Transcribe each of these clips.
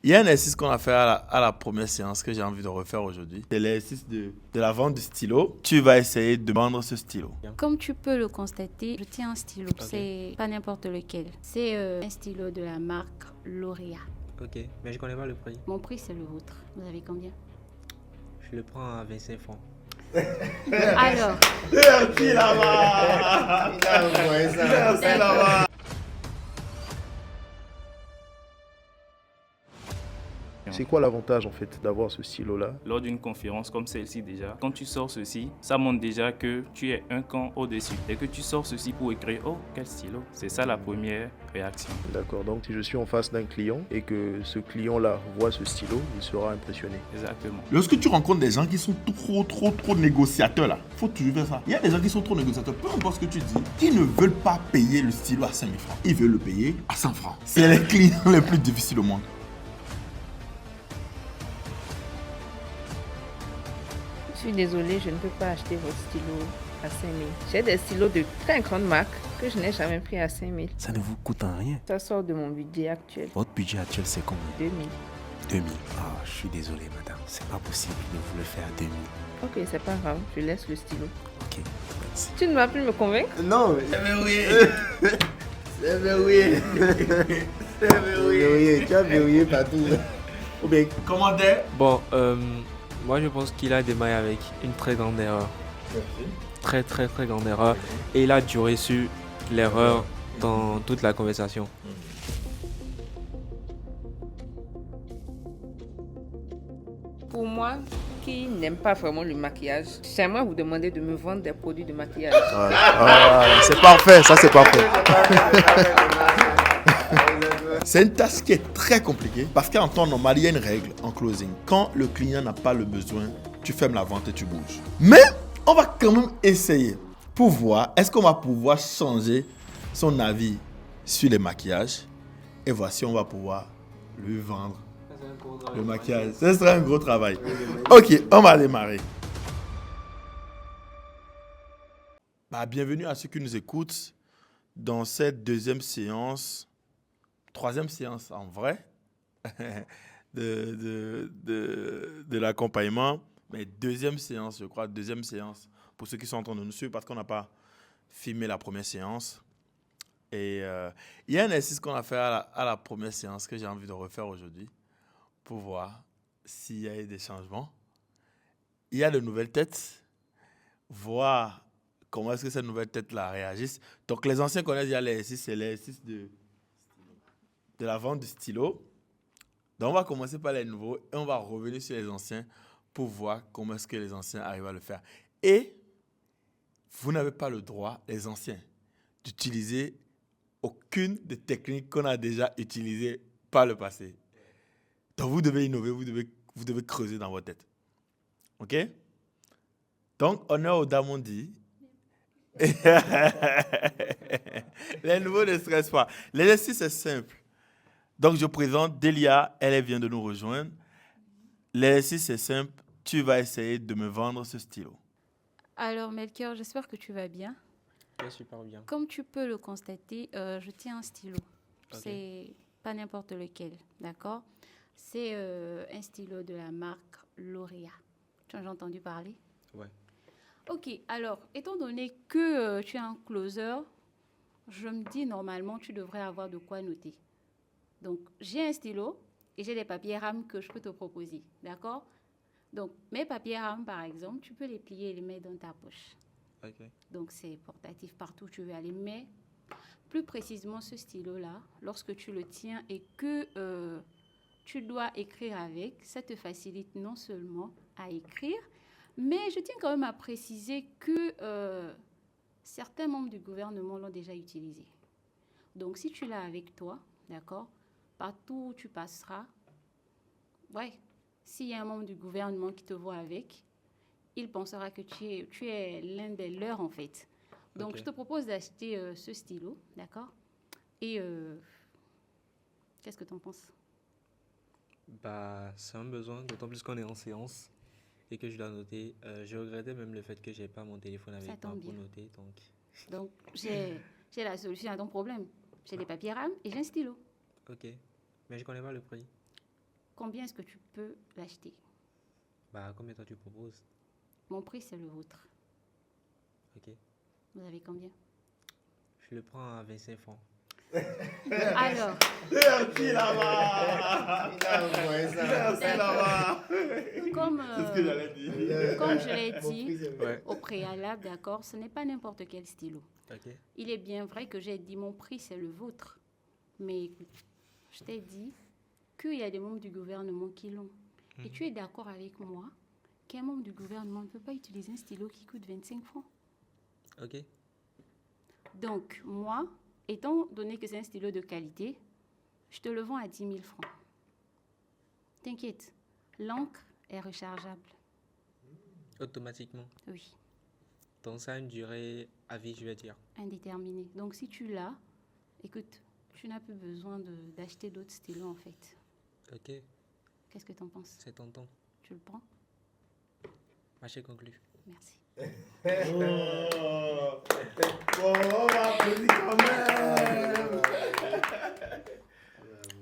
Il y a un exercice qu'on a fait à la première séance que j'ai envie de refaire aujourd'hui. C'est l'exercice de la vente du stylo. Tu vas essayer de vendre ce stylo. Comme tu peux le constater, je tiens un stylo. Ok. C'est pas n'importe lequel. C'est un stylo de la marque L'Oréal. Ok, mais je connais pas le prix. Mon prix, c'est le vôtre. Vous avez combien? Je le prends à 25 francs. Alors, Merci là-bas. Merci là-bas. C'est quoi l'avantage en fait d'avoir ce stylo-là? Lors d'une conférence comme celle-ci déjà, quand tu sors ceci, ça montre déjà que tu es un camp au-dessus. Et que tu sors ceci pour écrire « Oh, quel stylo !» C'est ça la première réaction. D'accord, donc si je suis en face d'un client et que ce client-là voit ce stylo, il sera impressionné. Exactement. Lorsque tu rencontres des gens qui sont trop négociateurs là, faut toujours faire ça. Il y a des gens qui sont trop négociateurs, peu importe ce que tu dis, ils ne veulent pas payer le stylo à 5 000 francs. Ils veulent le payer à 100 francs. C'est les clients les plus difficiles au monde. Je suis désolée, je ne peux pas acheter votre stylo à 5 000. J'ai des stylos de très grande marque que je n'ai jamais pris à 5 000. Ça ne vous coûte rien. Ça sort de mon budget actuel, Votre budget actuel, c'est combien? 2 000. 2000. Ah, je suis désolé, madame. C'est pas possible de vous le faire à 2000. Ok, c'est pas grave, je laisse le stylo. Ok, merci. Tu ne vas plus me convaincre? Non, C'est verrouillé. C'est verrouillé. C'est verrouillé. tu as verrouillé partout. Ou bien, commentaire. Bon, moi je pense qu'il a démarré avec une très grande erreur. Très grande erreur. Et il a duré sur l'erreur dans toute la conversation. Pour moi, qui n'aime pas vraiment le maquillage, j'aimerais vous demander de me vendre des produits de maquillage. C'est parfait, ça c'est parfait. C'est une tâche qui est très compliquée parce qu'en temps normal, il y a une règle en closing. Quand le client n'a pas le besoin, tu fermes la vente et tu bouges. Mais on va quand même essayer pour voir est-ce qu'on va pouvoir changer son avis sur les maquillages. Et voici, on va pouvoir lui vendre le maquillage. Ce sera un gros travail. Ok, on va démarrer. Bienvenue à ceux qui nous écoutent dans cette deuxième séance. Troisième séance en vrai de l'accompagnement, mais deuxième séance, je crois, deuxième séance pour ceux qui sont en train de nous suivre parce qu'on n'a pas filmé la première séance. Et il y a un exercice qu'on a fait à la première séance que j'ai envie de refaire aujourd'hui pour voir s'il y a eu des changements. Il y a de nouvelles têtes, voir comment est-ce que ces nouvelles têtes-là réagissent. Donc les anciens connaissent déjà l'exercice, c'est l'exercice de la vente du stylo. Donc, on va commencer par les nouveaux et on va revenir sur les anciens pour voir comment est-ce que les anciens arrivent à le faire. Et vous n'avez pas le droit, les anciens, d'utiliser aucune des techniques qu'on a déjà utilisées par le passé. Donc, vous devez innover, vous devez creuser dans votre tête. OK? Donc, honneur aux dames, on dit. Les nouveaux ne stressent pas. L'exercice est simple. Donc, je présente Delia, elle vient de nous rejoindre. L'exercice est simple, tu vas essayer de me vendre ce stylo. alors Melchior, j'espère que tu vas bien. Ouais, super bien. Comme tu peux le constater, je tiens un stylo. Ok. C'est pas n'importe lequel, d'accord? C'est un stylo de la marque L'Oréal. Tu en as entendu parler? Ouais. Ok, alors, étant donné que tu es un closer, je me dis normalement tu devrais avoir de quoi noter. Donc, j'ai un stylo et j'ai des papiers rames que je peux te proposer, d'accord? Donc, mes papiers rames, par exemple, tu peux les plier et les mettre dans ta poche. Ok. Donc, c'est portatif partout où tu veux aller. Mais, plus précisément, ce stylo-là, lorsque tu le tiens et que tu dois écrire avec, ça te facilite non seulement à écrire, mais je tiens quand même à préciser que certains membres du gouvernement l'ont déjà utilisé. Donc, si tu l'as avec toi, d'accord, partout où tu passeras, ouais, s'il y a un membre du gouvernement qui te voit avec, il pensera que tu es l'un des leurs, en fait. Donc, Ok. je te propose d'acheter ce stylo, d'accord? Et qu'est-ce que tu en penses? C'est un besoin, d'autant plus qu'on est en séance et que je dois noter. Je regrettais même le fait que j'ai pas mon téléphone avec Ça moi tombe pour bien. noter. Donc, Donc, j'ai la solution à ton problème. J'ai des papiers rames et j'ai un stylo. ok. Mais je connais pas le prix. Combien est-ce que tu peux l'acheter? Bah, combien toi tu proposes? Mon prix, c'est le vôtre. Ok. Vous avez combien? Je le prends à 25 francs. Alors, Qui là-bas? là-bas. comme, C'est ce que j'allais dire. comme je l'ai dit Ouais. au préalable, d'accord, ce n'est pas n'importe quel stylo. Ok. Il est bien vrai que j'ai dit mon prix, c'est le vôtre. Mais écoute, je t'ai dit qu'il y a des membres du gouvernement qui l'ont. Et tu es d'accord avec moi qu'un membre du gouvernement ne peut pas utiliser un stylo qui coûte 25 francs. Ok. Donc, moi, étant donné que c'est un stylo de qualité, je te le vends à 10 000 francs. T'inquiète, l'encre est rechargeable. Automatiquement. Oui, Donc ça a une durée à vie, je vais dire. indéterminée. Donc, si tu l'as, écoute, tu n'as plus besoin d'acheter d'autres stylos en fait. Ok. Qu'est-ce que tu en penses? C'est tentant. Tu le prends? Marché conclu. Merci. Oh. Bon, on va applaudir quand même.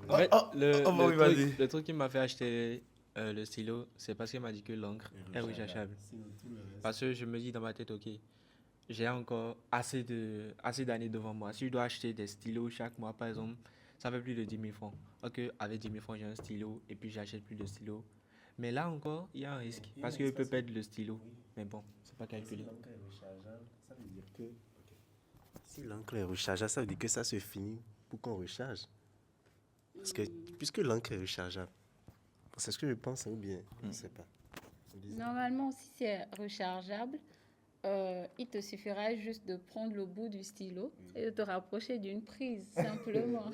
En fait, oui, vas-y. le truc qui m'a fait acheter le stylo, c'est parce qu'il m'a dit que l'encre est rechargeable. Parce que je me dis dans ma tête, ok, j'ai encore assez d'années devant moi. Si je dois acheter des stylos chaque mois, par exemple, ça fait plus de 10 000 francs. Ok, avec 10 000 francs, j'ai un stylo et puis j'achète plus de stylos. Mais là encore, il y a un risque parce qu'il peut perdre le stylo. Mais bon, c'est pas calculé. Si l'encre est rechargeable, ça veut dire que ça se finit pour qu'on recharge. Parce que, puisque l'encre est rechargeable, c'est ce que je pense, ou bien, je ne sais pas. Normalement, si c'est rechargeable, il te suffira juste de prendre le bout du stylo et de te rapprocher d'une prise, simplement.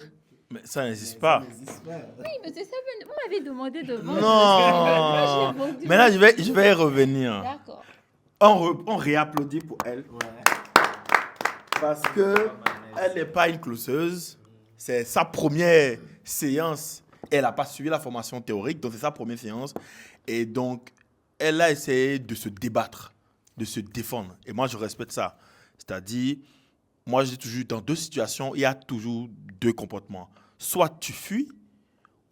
Mais ça n'existe pas. Oui, mais c'est ça, vous m'avez demandé de vendre. Non. Moi, j'ai vendu. Mais là, je vais y revenir. D'accord. On réapplaudit pour elle. Parce que elle n'est pas une closeuse. C'est sa première séance. Elle n'a pas suivi la formation théorique, donc c'est sa première séance. Et donc, elle a essayé de se débattre, de se défendre. Et moi, je respecte ça. C'est-à-dire, moi, j'ai toujours, dans deux situations, il y a toujours deux comportements. Soit tu fuis,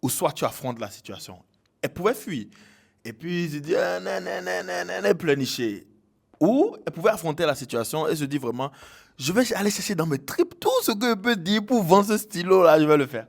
ou soit tu affrontes la situation. Elle pouvait fuir. Et puis, se dit, pleurnicher. Ou elle pouvait affronter la situation et se dire vraiment, je vais aller chercher dans mes tripes tout ce que je peux dire pour vendre ce stylo-là, je vais le faire.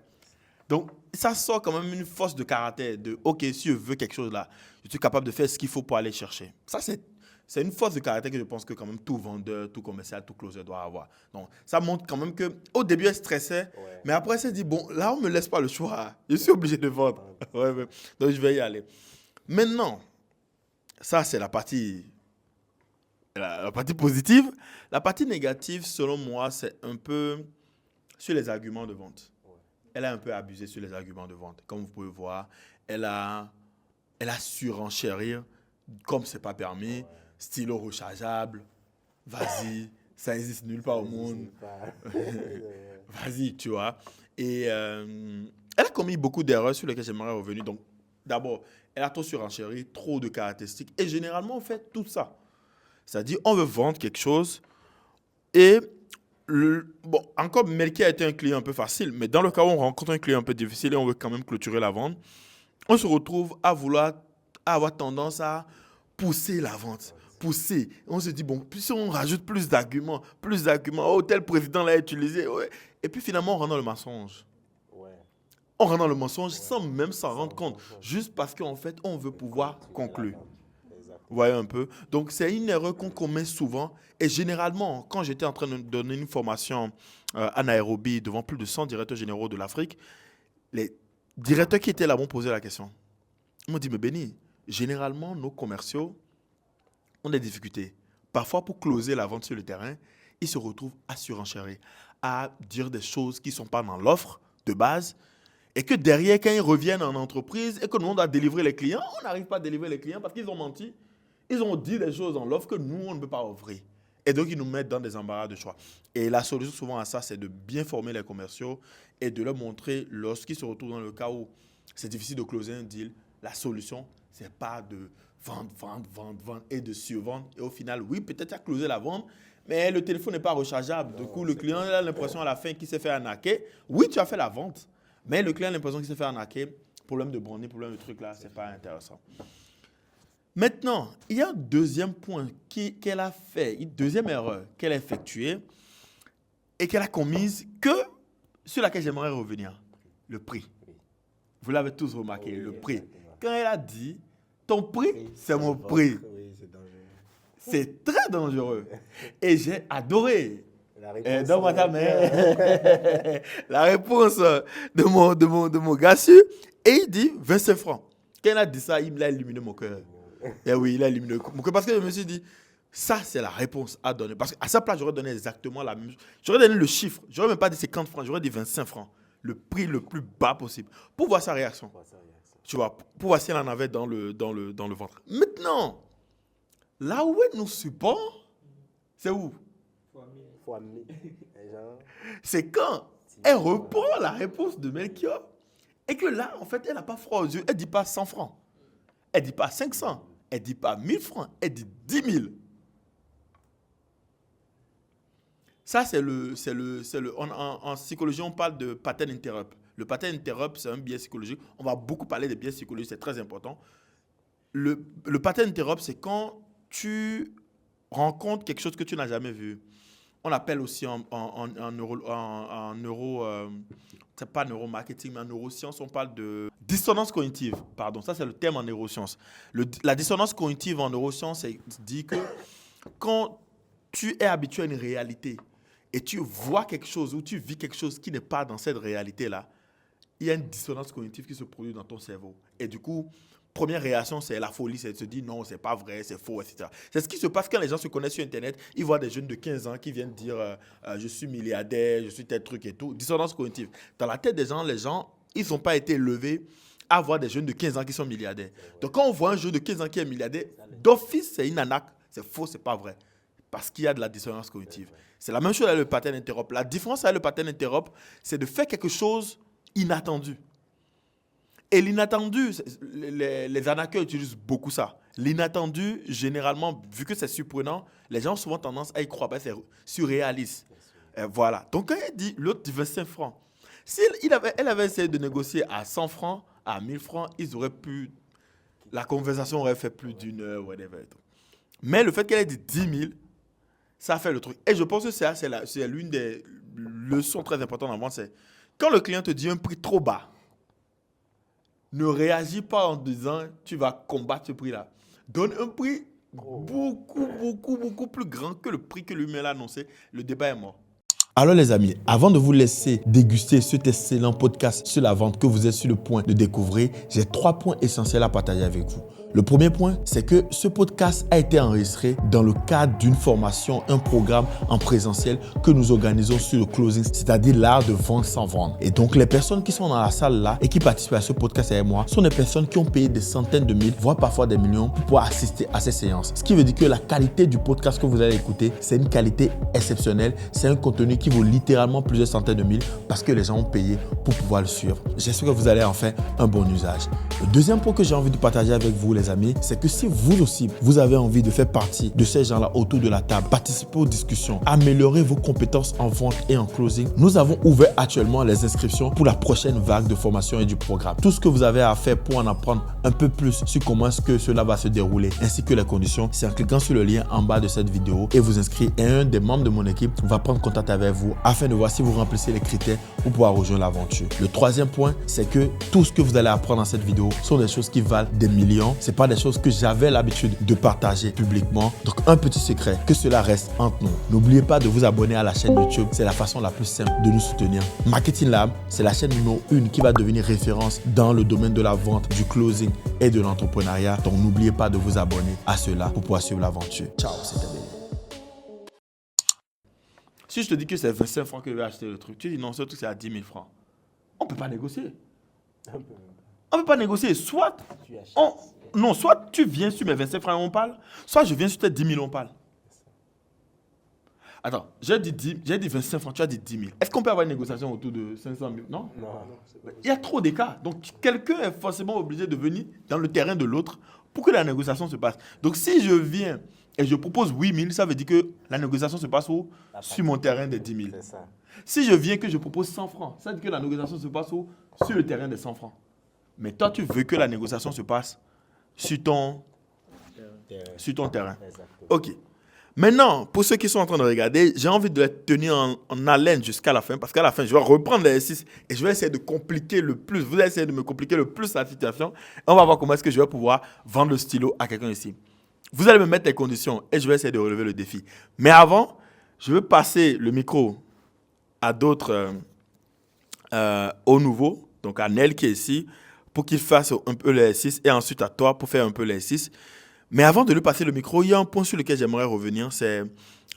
Donc, ça sort quand même une force de caractère de, ok, si je veux quelque chose là, je suis capable de faire ce qu'il faut pour aller chercher. Ça, c'est une force de caractère que je pense que quand même tout vendeur, tout commercial, tout closer doit avoir. Donc, ça montre quand même qu'au début, elle stressait, mais après, elle s'est dit, bon, là, on ne me laisse pas le choix. Je suis obligé de vendre. Ouais. Donc, je vais y aller. Maintenant, ça, c'est la partie positive. La partie négative, selon moi, c'est un peu sur les arguments de vente. Elle a un peu abusé sur les arguments de vente. Comme vous pouvez voir, elle a surenchérir comme c'est pas permis. Stylo rechargeable. Vas-y, ça n'existe nulle part au monde. Vas-y, tu vois. Et elle a commis beaucoup d'erreurs sur lesquelles j'aimerais revenir. Donc, d'abord, elle a trop surenchéri, trop de caractéristiques. Et généralement, on fait tout ça. C'est-à-dire, on veut vendre quelque chose et encore Melky a été un client un peu facile, mais dans le cas où on rencontre un client un peu difficile et on veut quand même clôturer la vente, on se retrouve à avoir tendance à pousser la vente. Pousser. On se dit, bon, plus on rajoute plus d'arguments, oh, tel président l'a utilisé. Ouais. Et puis finalement, on rentre dans le mensonge. On rentre dans le mensonge sans même s'en rendre compte, juste parce qu'en fait, on veut pouvoir conclure. Vous voyez un peu? Donc, c'est une erreur qu'on commet souvent. Et généralement, quand j'étais en train de donner une formation à Nairobi devant plus de 100 directeurs généraux de l'Afrique, les directeurs qui étaient là m'ont posé la question. Ils m'ont dit, mais Benny, généralement, nos commerciaux ont des difficultés. Parfois, pour closer la vente sur le terrain, ils se retrouvent à surenchérir, à dire des choses qui ne sont pas dans l'offre de base. Et que derrière, quand ils reviennent en entreprise et que nous, on doit délivrer les clients, on n'arrive pas à délivrer les clients parce qu'ils ont menti. Ils ont dit des choses dans l'offre que nous, on ne peut pas offrir. Et donc, ils nous mettent dans des embarras de choix. Et la solution souvent à ça, c'est de bien former les commerciaux et de leur montrer, lorsqu'ils se retrouvent dans le cas où c'est difficile de closer un deal, la solution, ce n'est pas de vendre et de survendre. Et au final, oui, peut-être tu as closé la vente, mais le téléphone n'est pas rechargeable. Du coup, le client a l'impression à la fin qu'il s'est fait arnaquer. Oui, tu as fait la vente, mais le client a l'impression qu'il s'est fait arnaquer problème de branding, problème de truc là, c'est pas intéressant. Maintenant, il y a un deuxième point qu'elle a fait, une deuxième erreur qu'elle a effectuée et qu'elle a commise sur laquelle j'aimerais revenir. Le prix. Vous l'avez tous remarqué, le prix. Quand elle a dit, ton prix, c'est mon prix. Oui, c'est dangereux. C'est très dangereux. Et j'ai adoré. La réponse, Donne-moi ta main. La réponse de mon gars sûr. Et il dit 25 francs. Quand il a dit ça, il a illuminé mon cœur. Et oui, il a illuminé mon cœur. Parce que je me suis dit, ça, c'est la réponse à donner. Parce qu'à sa place, j'aurais donné exactement la même chose. J'aurais donné le chiffre. J'aurais même pas dit 50 francs. J'aurais dit 25 francs. Le prix le plus bas possible. Pour voir sa réaction. Tu vois, pour voir si elle en avait dans le ventre. Maintenant, là où elle nous supporte, c'est où? Fois 1000. Genre, C'est quand elle reprend la réponse de Melchior et que là, en fait, elle n'a pas froid aux yeux. Elle ne dit pas 100 francs. Elle ne dit pas 500. Elle ne dit pas 1000 francs. Elle dit 10 000. Ça, en psychologie, on parle de pattern interrupt. Le pattern interrupt, c'est un biais psychologique. On va beaucoup parler des biais psychologiques, c'est très important. Le pattern interrupt, c'est quand tu rencontres quelque chose que tu n'as jamais vu. On appelle aussi en c'est pas neuromarketing, mais en neurosciences, on parle de dissonance cognitive. Pardon, ça c'est le terme en neurosciences. La dissonance cognitive en neurosciences, c'est dit que quand tu es habitué à une réalité et tu vois quelque chose ou tu vis quelque chose qui n'est pas dans cette réalité-là, il y a une dissonance cognitive qui se produit dans ton cerveau. Et du coup, première réaction, c'est la folie, c'est de se dire non, c'est pas vrai, c'est faux, etc. C'est ce qui se passe quand les gens se connaissent sur Internet. Ils voient des jeunes de 15 ans qui viennent dire je suis milliardaire, je suis tel truc et tout. Dissonance cognitive. Dans la tête des gens, les gens, ils n'ont pas été élevés à voir des jeunes de 15 ans qui sont milliardaires. Donc quand on voit un jeune de 15 ans qui est milliardaire, d'office, c'est une arnaque, c'est faux, c'est pas vrai. Parce qu'il y a de la dissonance cognitive. C'est la même chose avec le pattern interrupt. La différence avec le pattern interrupt, c'est de faire quelque chose inattendu. Et l'inattendu, les arnaqueurs utilisent beaucoup ça. L'inattendu, généralement, vu que c'est surprenant, les gens ont souvent tendance à y croire, parce que c'est surréaliste. Voilà. Donc, quand elle dit, l'autre dit 25 francs. Si elle avait essayé de négocier à 100 francs, à 1000 francs, la conversation aurait fait plus d'une heure, whatever. Mais le fait qu'elle ait dit 10 000, ça fait le truc. Et je pense que c'est l'une des leçons très importantes en vente, c'est quand le client te dit un prix trop bas, ne réagis pas en disant tu vas combattre ce prix-là. Donne un prix beaucoup plus grand que le prix que lui-même a annoncé. Le débat est mort. Alors les amis, avant de vous laisser déguster cet excellent podcast sur la vente que vous êtes sur le point de découvrir, j'ai 3 points essentiels à partager avec vous. Le premier point, c'est que ce podcast a été enregistré dans le cadre d'une formation, un programme en présentiel que nous organisons sur le closing, c'est-à-dire l'art de vendre sans vendre. Et donc, les personnes qui sont dans la salle là et qui participent à ce podcast avec moi sont des personnes qui ont payé des centaines de mille, voire parfois des millions pour pouvoir assister à ces séances. Ce qui veut dire que la qualité du podcast que vous allez écouter, c'est une qualité exceptionnelle. C'est un contenu qui vaut littéralement plusieurs centaines de mille parce que les gens ont payé pour pouvoir le suivre. J'espère que vous allez en faire un bon usage. Le deuxième point que j'ai envie de partager avec vous, les amis, c'est que si vous aussi, vous avez envie de faire partie de ces gens-là autour de la table, participer aux discussions, améliorer vos compétences en vente et en closing, nous avons ouvert actuellement les inscriptions pour la prochaine vague de formation et du programme. Tout ce que vous avez à faire pour en apprendre un peu plus sur comment est-ce que cela va se dérouler, ainsi que les conditions, c'est en cliquant sur le lien en bas de cette vidéo et vous inscrire. Et un des membres de mon équipe va prendre contact avec vous afin de voir si vous remplissez les critères pour pouvoir rejoindre l'aventure. Le troisième point, c'est que tout ce que vous allez apprendre dans cette vidéo sont des choses qui valent des millions. C'est pas des choses que j'avais l'habitude de partager publiquement. Donc un petit secret, que cela reste entre nous. N'oubliez pas de vous abonner à la chaîne YouTube. C'est la façon la plus simple de nous soutenir. Marketing Lab, c'est la chaîne numéro 1 qui va devenir référence dans le domaine de la vente, du closing et de l'entrepreneuriat. Donc n'oubliez pas de vous abonner à cela pour pouvoir suivre l'aventure. Ciao, c'était Béné. Si je te dis que c'est 25 francs que je vais acheter le truc, tu dis non, ce truc c'est à 10 000 francs. On ne peut pas négocier. On ne peut pas négocier. Soit tu viens sur mes 25 francs et on parle, soit je viens sur tes 10 000 on parle. Attends, j'ai dit 25 francs, tu as dit 10 000. Est-ce qu'on peut avoir une négociation autour de 500 000? Non. Il y a trop d'écart. Donc, quelqu'un est forcément obligé de venir dans le terrain de l'autre pour que la négociation se passe. Donc, si je viens et je propose 8 000, ça veut dire que la négociation se passe où? Sur mon terrain des 10 000. c'est ça. Si je viens que je propose 100 francs, ça veut dire que la négociation se passe où? Sur le terrain des 100 francs. Mais toi, tu veux que la négociation se passe sur ton terrain. Exactement. Ok. Maintenant, pour ceux qui sont en train de regarder, j'ai envie de les tenir en haleine jusqu'à la fin, parce qu'à la fin, je vais reprendre l'exercice et je vais essayer de compliquer le plus. Vous allez essayer de me compliquer le plus la situation. Et on va voir comment est-ce que je vais pouvoir vendre le stylo à quelqu'un ici. Vous allez me mettre les conditions et je vais essayer de relever le défi. Mais avant, je veux passer le micro à d'autres, au nouveau, donc à Nel qui est ici, pour qu'il fasse un peu l'exercice et ensuite à toi pour faire un peu l'exercice. Mais avant de lui passer le micro, il y a un point sur lequel j'aimerais revenir, c'est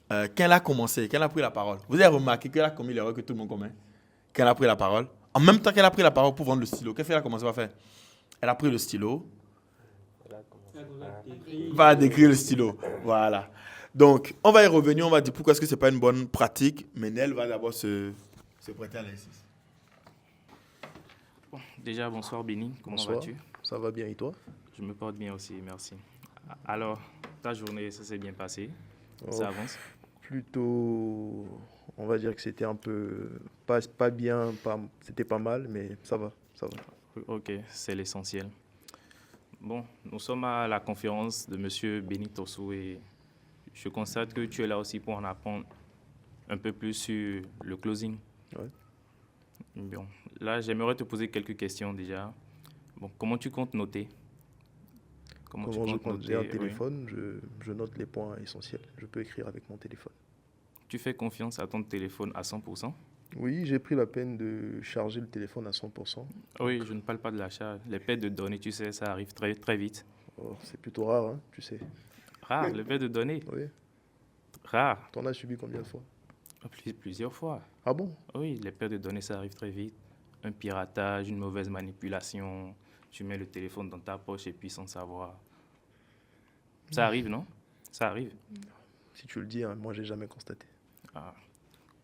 quand a commencé, quand a pris la parole. Vous avez remarqué qu'elle a commis l'erreur que tout le monde commet. Quand elle a pris la parole, en même temps qu'elle a pris la parole pour vendre le stylo, qu'est-ce qu'elle a commencé à faire? Elle a pris le stylo, va décrire le stylo. Voilà. Donc, on va y revenir, on va dire pourquoi est-ce que ce n'est pas une bonne pratique, mais Nel va d'abord se prêter à l'exercice. Bon, déjà, bonsoir Béni, comment Bonsoir. vas-tu? Ça va bien et toi? Je me porte bien aussi, merci. Alors, ta journée, ça s'est bien passé? Oh, Ça avance? Plutôt, on va dire que c'était un peu, pas bien, c'était pas mal, mais ça va, ça va. Ok, c'est l'essentiel. Bon, nous sommes à la conférence de M. Béni Tosso et je constate que tu es là aussi pour en apprendre un peu plus sur le closing. Ouais. Bon, là, j'aimerais te poser quelques questions déjà. Bon, comment tu comptes noter? Comment je compte? J'ai un téléphone, je note les points essentiels. Je peux écrire avec mon téléphone. Tu fais confiance à ton téléphone à 100%? Oui, j'ai pris la peine de charger le téléphone à 100%. Oui, je ne parle pas de la charge. Les pertes de données, tu sais, ça arrive très, très vite. Oh, c'est plutôt rare, hein, tu sais. Rare, les pertes de données? Oui. Rare. T'en as subi combien de fois? Plusieurs fois. Ah bon? Oui, les pertes de données, ça arrive très vite. Un piratage, une mauvaise manipulation, tu mets le téléphone dans ta poche et puis sans savoir. Ça arrive, non? Ça arrive. Si tu le dis, hein, moi, j'ai jamais constaté. Ah,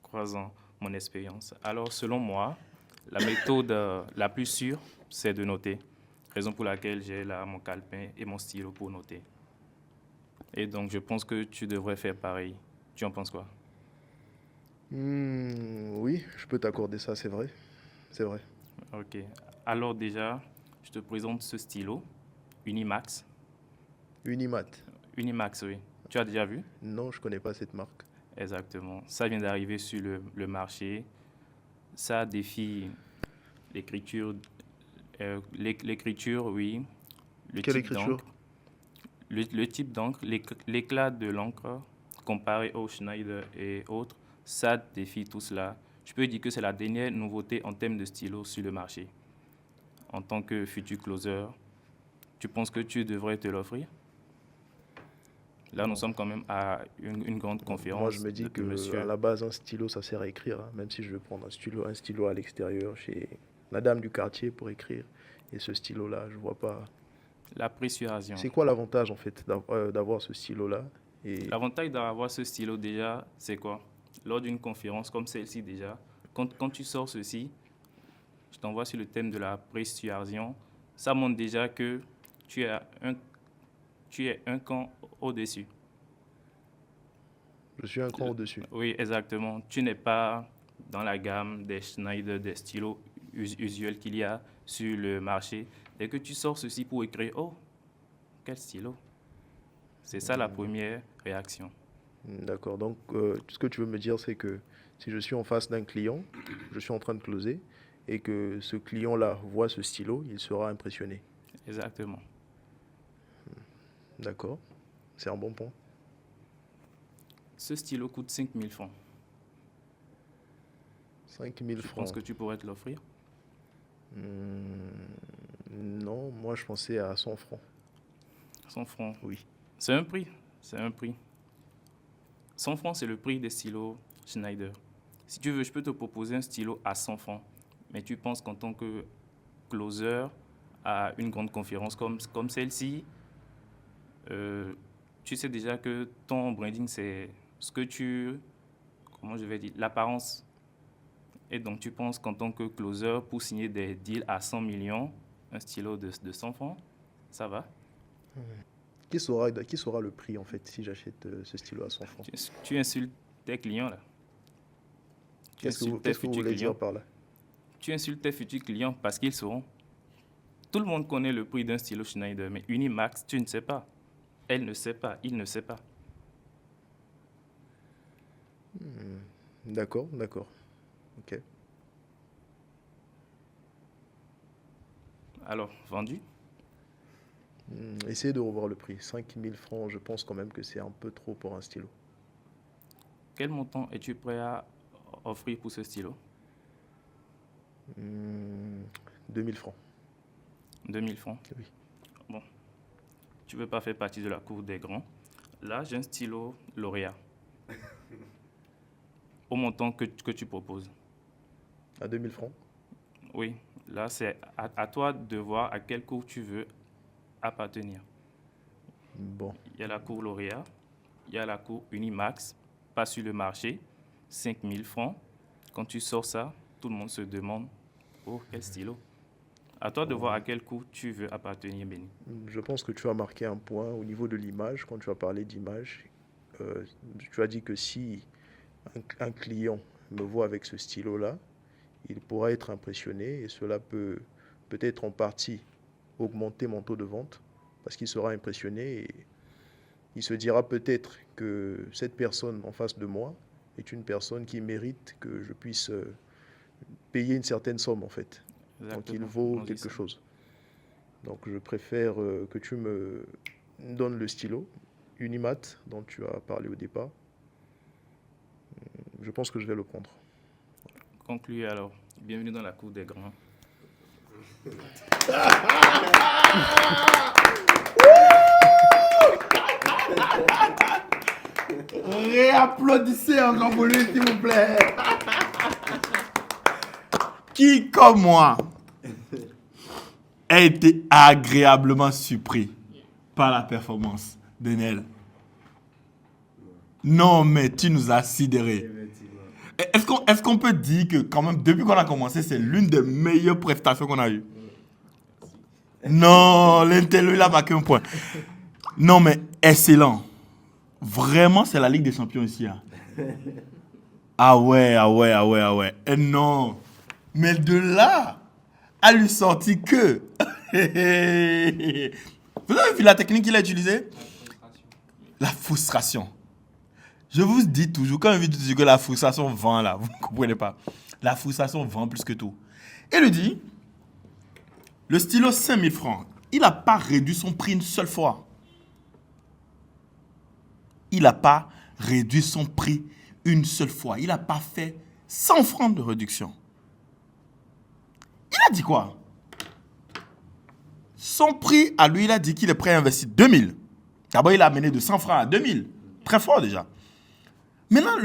croisant mon expérience. Alors, selon moi, la méthode la plus sûre, c'est de noter. Raison pour laquelle j'ai là mon calepin et mon stylo pour noter. Et donc, je pense que tu devrais faire pareil. Tu en penses quoi? Oui, je peux t'accorder ça, c'est vrai. C'est vrai. Ok. Alors déjà, je te présente ce stylo, Unimax. Unimat. Unimax, oui. Tu as déjà vu? Non, je connais pas cette marque. Exactement. Ça vient d'arriver sur le marché. Ça défie l'écriture. L'écriture, oui. Quelle écriture? Le type d'encre, l'éclat de l'encre comparé au Schneider et autres, ça défie tout cela. Je peux dire que c'est la dernière nouveauté en termes de stylo sur le marché. En tant que futur closer, tu penses que tu devrais te l'offrir? Là, nous sommes quand même à une grande conférence. Moi, je me dis de que monsieur. à la base, un stylo, ça sert à écrire. Hein. Même si je veux prendre un stylo à l'extérieur chez la dame du quartier pour écrire. Et ce stylo-là, je vois pas. La persuasion. C'est quoi l'avantage, en fait, d'avoir ce stylo-là? Et L'avantage d'avoir ce stylo déjà, c'est quoi? Lors d'une conférence comme celle-ci déjà, quand tu sors ceci, je t'envoie sur le thème de la persuasion, ça montre déjà que tu es un camp au-dessus. je suis un cran au-dessus. Oui, exactement. Tu n'es pas dans la gamme des Schneider, des stylos usuels qu'il y a sur le marché. Dès que tu sors ceci pour écrire, oh, quel stylo! C'est ça la première réaction. D'accord. Donc, ce que tu veux me dire, c'est que si je suis en face d'un client, je suis en train de closer, et que ce client-là voit ce stylo, il sera impressionné. Exactement. D'accord. C'est un bon point. Ce stylo coûte 5 000 francs. 5 000 Tu francs. penses que tu pourrais te l'offrir? Non, moi je pensais à 100 francs. 100 francs. Oui. C'est un prix. C'est un prix. 100 francs, c'est le prix des stylos Schneider. Si tu veux, je peux te proposer un stylo à 100 francs. Mais tu penses qu'en tant que closer à une grande conférence comme celle-ci, tu sais déjà que ton branding, c'est ce que comment je vais dire, l'apparence. Et donc, tu penses qu'en tant que closer, pour signer des deals à 100 millions, un stylo de 100 francs, ça va? Qui saura le prix en fait si j'achète ce stylo à 100 francs? Tu insultes tes clients là. Tu Qu'est-ce que insultes tes vous futurs voulez clients. dire par là? Tu insultes tes futurs clients parce qu'ils sauront. Tout le monde connaît le prix d'un stylo Schneider, mais Unimax, tu ne sais pas. Elle ne sait pas, il ne sait pas. D'accord. Ok. Alors, vendu? Essayez de revoir le prix. 5 000 francs, je pense quand même que c'est un peu trop pour un stylo. Quel montant es-tu prêt à offrir pour ce stylo? 2 000 francs. 2000 francs? Oui. Bon. Tu ne veux pas faire partie de la cour des grands. Là, j'ai un stylo Lauréat. Au montant que tu proposes. À 2 000 francs. Oui. Là, c'est à toi de voir à quelle cour tu veux appartenir. Bon. Il y a la cour Lauréat, il y a la cour Unimax, pas sur le marché, 5 000 francs. Quand tu sors ça, tout le monde se demande, oh, quel stylo. À toi de voir à quelle cour tu veux appartenir, Benny. Je pense que tu as marqué un point au niveau de l'image. Quand tu as parlé d'image, tu as dit que si un client me voit avec ce stylo-là, il pourra être impressionné et cela peut peut-être en partie augmenter mon taux de vente parce qu'il sera impressionné et il se dira peut-être que cette personne en face de moi est une personne qui mérite que je puisse payer une certaine somme en fait. Donc il vaut quelque chose. Donc je préfère que tu me donnes le stylo Unimat dont tu as parlé au départ. Je pense que je vais le prendre. Concluez alors. Bienvenue dans la cour des grands. Réapplaudissez encore pour lui, s'il vous plaît. Qui, comme moi, a été agréablement surpris par la performance de Nel? Non, mais tu nous as sidérés. Est-ce qu'on peut dire que, quand même, depuis qu'on a commencé, c'est l'une des meilleures prestations qu'on a eues? Non, l'intello, il a marqué un point. Non, mais excellent. Vraiment, c'est la Ligue des Champions ici. Hein. Ah ouais. Et non. Mais de là, à lui sortir que... Vous avez vu la technique qu'il a utilisée? La frustration. Je vous dis toujours, quand je dis que la frustration vend là, vous ne comprenez pas. La frustration vend plus que tout. Il lui dit, le stylo 5 000 francs, il n'a pas réduit son prix une seule fois. Il n'a pas réduit son prix une seule fois. Il n'a pas fait 100 francs de réduction. Il a dit quoi? Son prix, à lui, il a dit qu'il est prêt à investir 2000. D'abord, il a amené de 100 francs à 2000. Très fort déjà. Maintenant,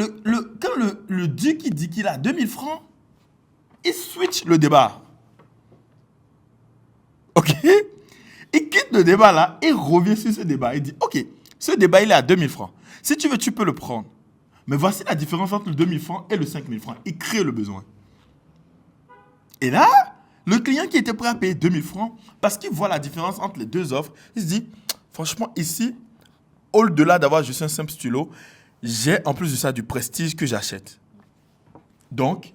quand le duc il dit qu'il a 2000 francs, il switch le débat. Ok? Il quitte le débat là et revient sur ce débat. Il dit, ok, ce débat il est à 2000 francs. Si tu veux, tu peux le prendre. Mais voici la différence entre le 2000 francs et le 5000 francs. Il crée le besoin. Et là, le client qui était prêt à payer 2000 francs, parce qu'il voit la différence entre les deux offres, il se dit, franchement, ici, au-delà d'avoir juste un simple stylo, j'ai en plus de ça du prestige que j'achète. Donc,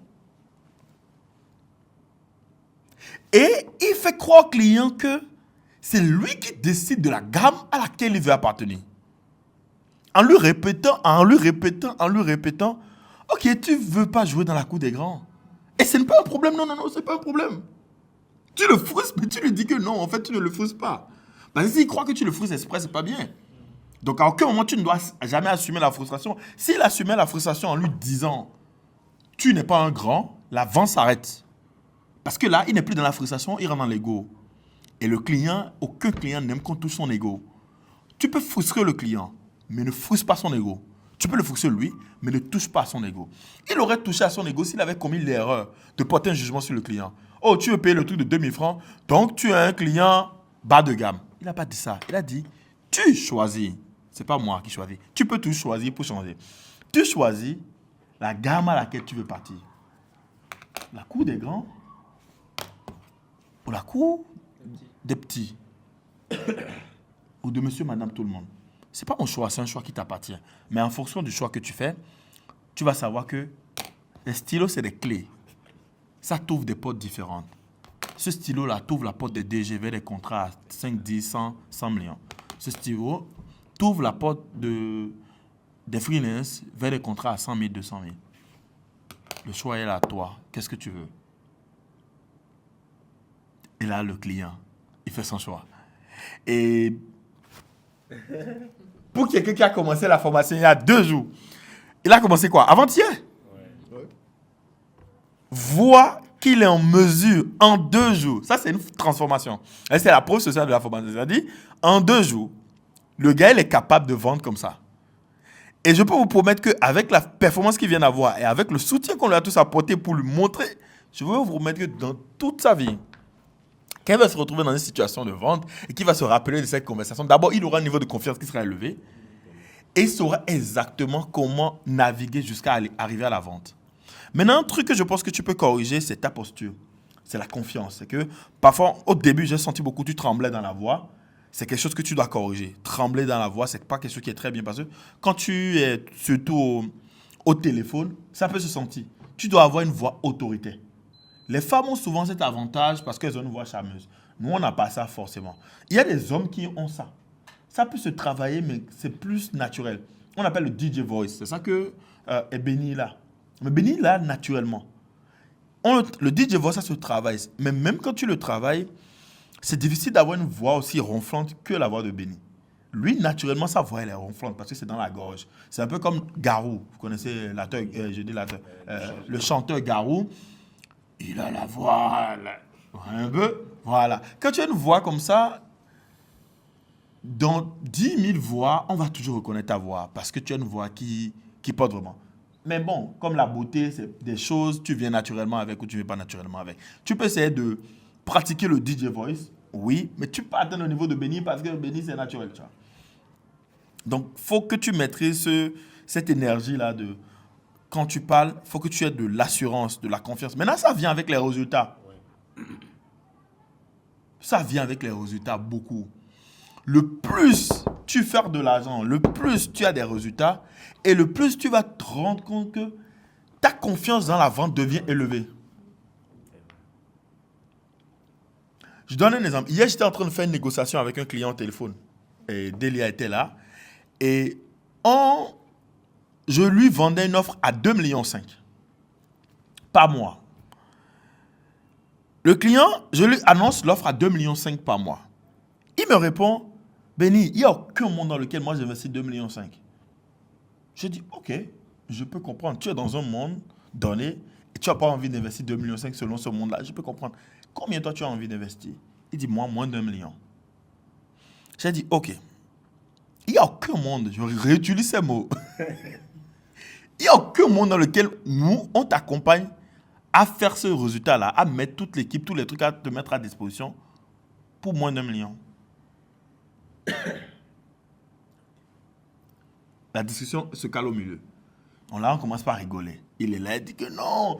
et il fait croire au client que c'est lui qui décide de la gamme à laquelle il veut appartenir. En lui répétant, ok, tu ne veux pas jouer dans la cour des grands. Et ce n'est pas un problème, non, c'est pas un problème. Tu le frustres, mais tu lui dis que non, en fait, tu ne le frustres pas. Parce que s'il croit que tu le frustres exprès, c'est pas bien. Donc, à aucun moment, tu ne dois jamais assumer la frustration. S'il assumait la frustration en lui disant « Tu n'es pas un grand », la vente s'arrête. Parce que là, il n'est plus dans la frustration, il rentre dans l'ego. Et le client, aucun client n'aime qu'on touche son ego. Tu peux frustrer le client, mais ne frustre pas son ego. Tu peux le frustrer lui, mais ne touche pas à son ego. Il aurait touché à son ego s'il avait commis l'erreur de porter un jugement sur le client. Oh, tu veux payer le truc de 2000 francs, donc tu es un client bas de gamme. Il n'a pas dit ça. Il a dit, tu choisis. C'est pas moi qui choisis. Tu peux tout choisir pour changer. Tu choisis la gamme à laquelle tu veux partir. La cour des grands ou la cour des petits. Ou de monsieur, madame, tout le monde. Ce n'est pas un choix, c'est un choix qui t'appartient. Mais en fonction du choix que tu fais, tu vas savoir que les stylos, c'est des clés. Ça t'ouvre des portes différentes. ce stylo-là t'ouvre la porte des DG vers des contrats à 5, 10, 100 millions. Ce stylo t'ouvre la porte des freelances vers des contrats à 100 000, 200 000. Le choix est là à toi. Qu'est-ce que tu veux? Et là, le client, il fait son choix. Et pour quelqu'un qui a commencé la formation il y a 2 jours, il a commencé quoi? Avant-hier. Voit qu'il est en mesure, en 2 jours, ça c'est une transformation. Et c'est la preuve sociale de la formation. C'est-à-dire, en 2 jours, le gars il est capable de vendre comme ça. Et je peux vous promettre qu'avec la performance qu'il vient d'avoir et avec le soutien qu'on lui a tous apporté pour lui montrer, je veux vous promettre que dans toute sa vie, quand il va se retrouver dans une situation de vente et qu'il va se rappeler de cette conversation, d'abord, il aura un niveau de confiance qui sera élevé et il saura exactement comment naviguer jusqu'à arriver à la vente. Maintenant, un truc que je pense que tu peux corriger, c'est ta posture. C'est la confiance. C'est que parfois, au début, j'ai senti beaucoup, tu tremblais dans la voix. C'est quelque chose que tu dois corriger. Trembler dans la voix, c'est pas quelque chose qui est très bien parce que quand tu es surtout au téléphone, ça peut se sentir. Tu dois avoir une voix autoritaire. Les femmes ont souvent cet avantage parce qu'elles ont une voix charmeuse. Nous, on n'a pas ça forcément. Il y a des hommes qui ont ça. Ça peut se travailler, mais c'est plus naturel. On appelle le DJ voice. C'est ça que est Benny là. Mais Benny là, naturellement. Le DJ voice, ça se travaille. Mais même quand tu le travailles, c'est difficile d'avoir une voix aussi ronflante que la voix de Benny. Lui, naturellement, sa voix, elle est ronflante parce que c'est dans la gorge. C'est un peu comme Garou. Vous connaissez le chanteur Garou. Il a la voix, un peu, voilà. Quand tu as une voix comme ça, dans 10 000 voix, on va toujours reconnaître ta voix parce que tu as une voix qui porte vraiment. Mais bon, comme la beauté, c'est des choses, tu viens naturellement avec ou tu ne viens pas naturellement avec. Tu peux essayer de pratiquer le DJ voice, oui, mais tu peux atteindre le niveau de Benny parce que Benny, c'est naturel, tu vois. Donc, il faut que tu maîtrises cette énergie-là de... Quand tu parles, il faut que tu aies de l'assurance, de la confiance. Maintenant, ça vient avec les résultats. Ça vient avec les résultats, beaucoup. Le plus tu fais de l'argent, le plus tu as des résultats, et le plus tu vas te rendre compte que ta confiance dans la vente devient élevée. Je donne un exemple. Hier, j'étais en train de faire une négociation avec un client au téléphone. Et Delia était là. Et je lui vendais une offre à 2,5 millions par mois. Le client, je lui annonce l'offre à 2,5 millions par mois. Il me répond, Benny, il n'y a aucun monde dans lequel moi j'investis 2,5 millions. Je dis, ok, je peux comprendre. Tu es dans un monde donné et tu n'as pas envie d'investir 2,5 millions selon ce monde-là. Je peux comprendre. Combien toi tu as envie d'investir? Il dit, moi, moins d'1 million. J'ai dit, ok. Il n'y a aucun monde, je réutilise ces mots. Il n'y a aucun monde dans lequel nous, on t'accompagne à faire ce résultat-là, à mettre toute l'équipe, tous les trucs à te mettre à disposition pour moins d'1 million. La discussion se cale au milieu. Là, on commence par rigoler. Il est là, il dit que non,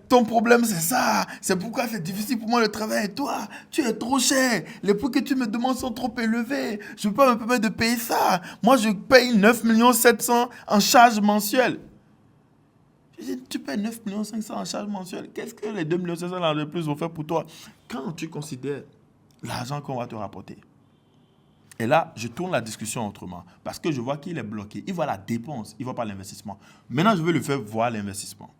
ton problème c'est ça. C'est pourquoi c'est difficile pour moi de travailler avec toi. Tu es trop cher. Les prix que tu me demandes sont trop élevés. Je ne peux pas me permettre de payer ça. Moi, je paye 9 700 000 en charge mensuelle. Je dis, tu payes 9 500 000 en charge mensuelle. Qu'est-ce que les 2 500 000 de plus vont faire pour toi quand tu considères l'argent qu'on va te rapporter? Et là, je tourne la discussion autrement parce que je vois qu'il est bloqué. Il voit la dépense, il ne voit pas l'investissement. Maintenant, je veux lui faire voir l'investissement.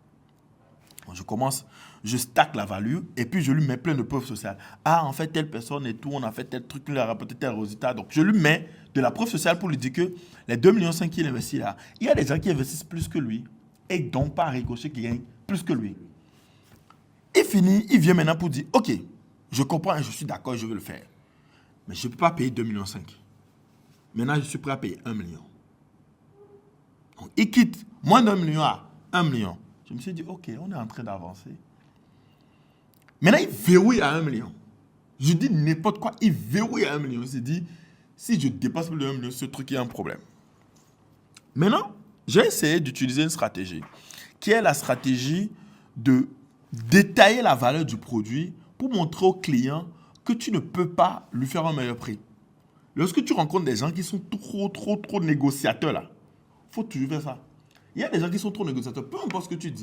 Je commence, je stack la value et puis je lui mets plein de preuves sociales. Ah, en fait, telle personne et tout, on a fait tel truc, il a rapporté tel résultat. Donc, je lui mets de la preuve sociale pour lui dire que les 2,5 millions qu'il investit là, il y a des gens qui investissent plus que lui et donc par ricochet qui gagnent plus que lui. Il finit, il vient maintenant pour dire, ok, je comprends et je suis d'accord, je veux le faire. Mais je ne peux pas payer 2,5 millions. Maintenant, je suis prêt à payer 1 million. Donc, il quitte moins d'1 million à 1 million. Je me suis dit, ok, on est en train d'avancer. Maintenant, il verrouille à 1 million. Je dis n'importe quoi, il verrouille à 1 million. Il s'est dit, si je dépasse plus de 1 million, ce truc, il y a un problème. Maintenant, j'ai essayé d'utiliser une stratégie qui est la stratégie de détailler la valeur du produit pour montrer au client que tu ne peux pas lui faire un meilleur prix. Lorsque tu rencontres des gens qui sont trop négociateurs, là, il faut toujours faire ça. Il y a des gens qui sont trop négociateurs. Peu importe ce que tu dis,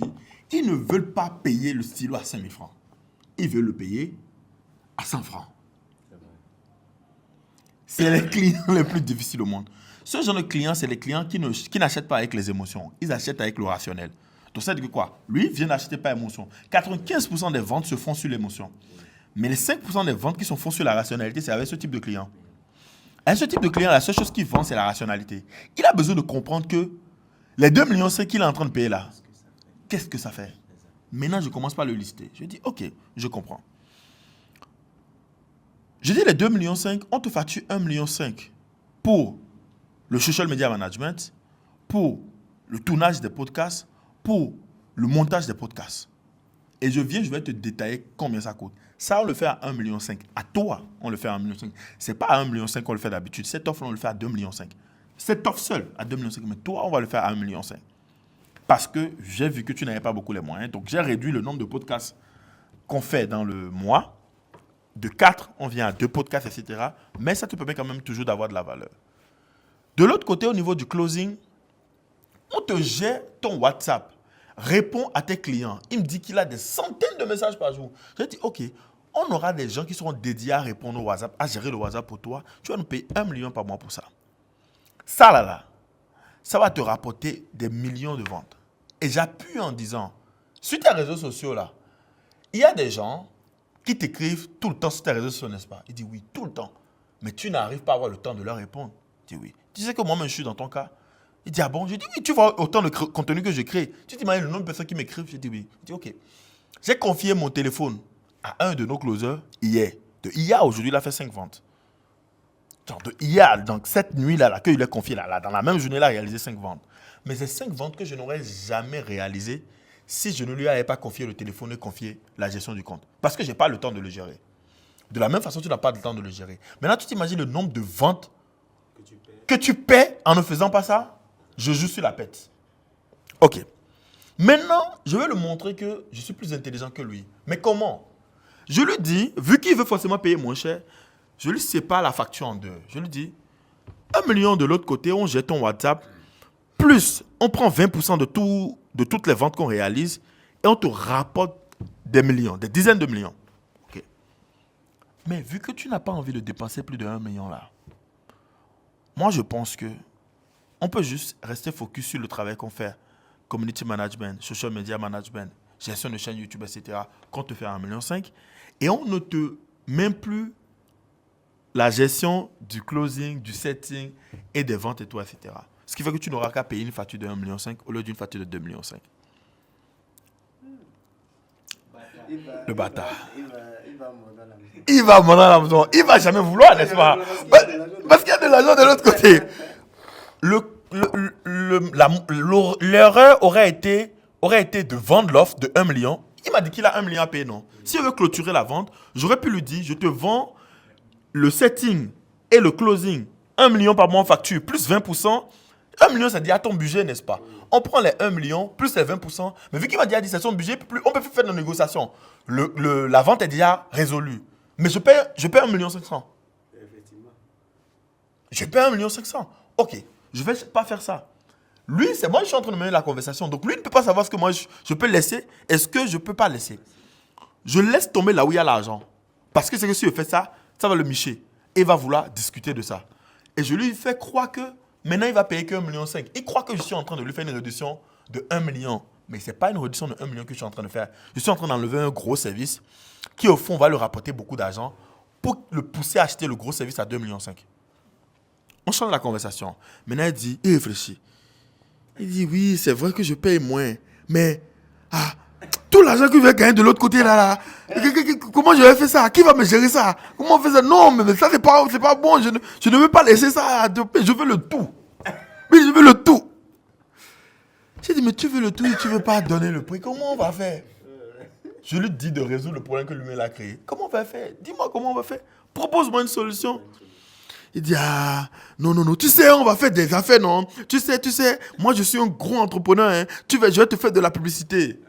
ils ne veulent pas payer le stylo à 5 000 francs. il veut le payer à 100 francs. C'est les clients les plus difficiles au monde. Ce genre de clients, c'est les clients qui n'achètent pas avec les émotions. Ils achètent avec le rationnel. Donc, ça veut dire quoi? Lui, il vient d'acheter par émotion. 95% des ventes se font sur l'émotion. Mais les 5% des ventes qui se font sur la rationalité, c'est avec ce type de client. Avec ce type de client, la seule chose qu'il vend, c'est la rationalité. Il a besoin de comprendre que les 2,5 millions qu'il est en train de payer là, qu'est-ce que ça fait? Maintenant, je commence par le lister. Je dis, OK, je comprends. Je dis, les 2,5 millions, on te facture 1,5 million pour le social media management, pour le tournage des podcasts, pour le montage des podcasts. Et je vais te détailler combien ça coûte. Ça, on le fait à 1,5 million. À toi, on le fait à 1,5 million. Ce n'est pas à 1,5 million qu'on le fait d'habitude. Cette offre, on le fait à 2,5 millions. Cette offre seule, à 2,5 millions. Mais toi, on va le faire à 1,5 million. Parce que j'ai vu que tu n'avais pas beaucoup les moyens. Donc, j'ai réduit le nombre de podcasts qu'on fait dans le mois. De 4, on vient à 2 podcasts, etc. Mais ça te permet quand même toujours d'avoir de la valeur. De l'autre côté, au niveau du closing, on te jette ton WhatsApp. Réponds à tes clients. Il me dit qu'il a des centaines de messages par jour. Je dis, OK, on aura des gens qui seront dédiés à répondre au WhatsApp, à gérer le WhatsApp pour toi. Tu vas nous payer 1 million par mois pour ça. Ça, ça va te rapporter des millions de ventes. Et j'appuie en disant, sur tes réseaux sociaux, là, il y a des gens qui t'écrivent tout le temps sur tes réseaux sociaux, n'est-ce pas? Il dit oui, tout le temps. Mais tu n'arrives pas à avoir le temps de leur répondre. Il dit oui. Tu sais que moi-même, je suis dans ton cas. Il dit, ah bon? Je dis oui, tu vois autant de contenu que je crée. Tu t'imagines le nombre de personnes qui m'écrivent? Je dis oui. Il dit ok. J'ai confié mon téléphone à un de nos closers hier. De hier, aujourd'hui, il a fait 5 ventes. Genre de hier, donc cette nuit-là, qu'il a confié là, dans la même journée, il a réalisé 5 ventes. Mais c'est 5 ventes que je n'aurais jamais réalisées si je ne lui avais pas confié le téléphone et confié la gestion du compte. Parce que je n'ai pas le temps de le gérer. De la même façon, tu n'as pas le temps de le gérer. Maintenant, tu t'imagines le nombre de ventes que tu paies en ne faisant pas ça? Je joue sur la pète. OK. Maintenant, je vais lui montrer que je suis plus intelligent que lui. Mais comment? Je lui dis, vu qu'il veut forcément payer moins cher, je lui sépare la facture en deux. Je lui dis, 1 million de l'autre côté, on jette ton WhatsApp, plus on prend 20% de toutes les ventes qu'on réalise et on te rapporte des millions, des dizaines de millions. OK. Mais vu que tu n'as pas envie de dépenser plus de 1 million là, moi je pense que on peut juste rester focus sur le travail qu'on fait. Community management, social media management, gestion de chaîne YouTube, etc. Qu'on te fait à 1,5 million. Et on ne te met plus la gestion du closing, du setting et des ventes et tout, etc. Ce qui fait que tu n'auras qu'à payer une facture de 1,5 million au lieu d'une facture de 2,5 millions. Le bâtard. Il va monter à la maison. Il ne va jamais vouloir, n'est-ce pas? Parce qu'il y a de l'argent de l'autre côté. L'erreur aurait été de vendre l'offre de 1 million. Il m'a dit qu'il a 1 million à payer, non. Si je veux clôturer la vente, j'aurais pu lui dire, je te vends le setting et le closing, 1 million par mois en facture, plus 20%. 1 million, ça dit à ton budget, n'est-ce pas? On prend les 1 million, plus les 20%. Mais vu qu'il m'a dit c'est son budget, on ne peut plus faire de négociation. La vente est déjà résolue. Mais je paie 1,5 million. Effectivement. Je paie 1,5 million. OK. Je ne vais pas faire ça. Lui, c'est moi qui suis en train de mener la conversation. Donc, lui ne peut pas savoir ce que moi, je peux laisser et ce que je ne peux pas laisser. Je laisse tomber là où il y a l'argent. Parce que c'est que si je fais ça, ça va le micher. Et il va vouloir discuter de ça. Et je lui fais croire que maintenant, il va payer que 1,5 million. Il croit que je suis en train de lui faire une réduction de 1 million. Mais ce n'est pas une réduction de 1 million que je suis en train de faire. Je suis en train d'enlever un gros service qui, au fond, va lui rapporter beaucoup d'argent pour le pousser à acheter le gros service à 2,5 millions. On change la conversation. Maintenant, il réfléchit. Il dit, oui, c'est vrai que je paye moins. Mais, tout l'argent que je vais gagner de l'autre côté, là, comment je vais faire ça? Qui va me gérer ça? Comment on fait ça? Non, mais ça, c'est pas bon. Je ne veux pas laisser ça. Je veux le tout. Oui, je veux le tout. J'ai dit, mais tu veux le tout et tu ne veux pas donner le prix. Comment on va faire? Je lui dis de résoudre le problème que lui-même a créé. Comment on va faire? Dis-moi comment on va faire. Propose-moi une solution. Il dit, non, tu sais, on va faire des affaires, non? Tu sais, moi, je suis un gros entrepreneur, hein. Je vais te faire de la publicité.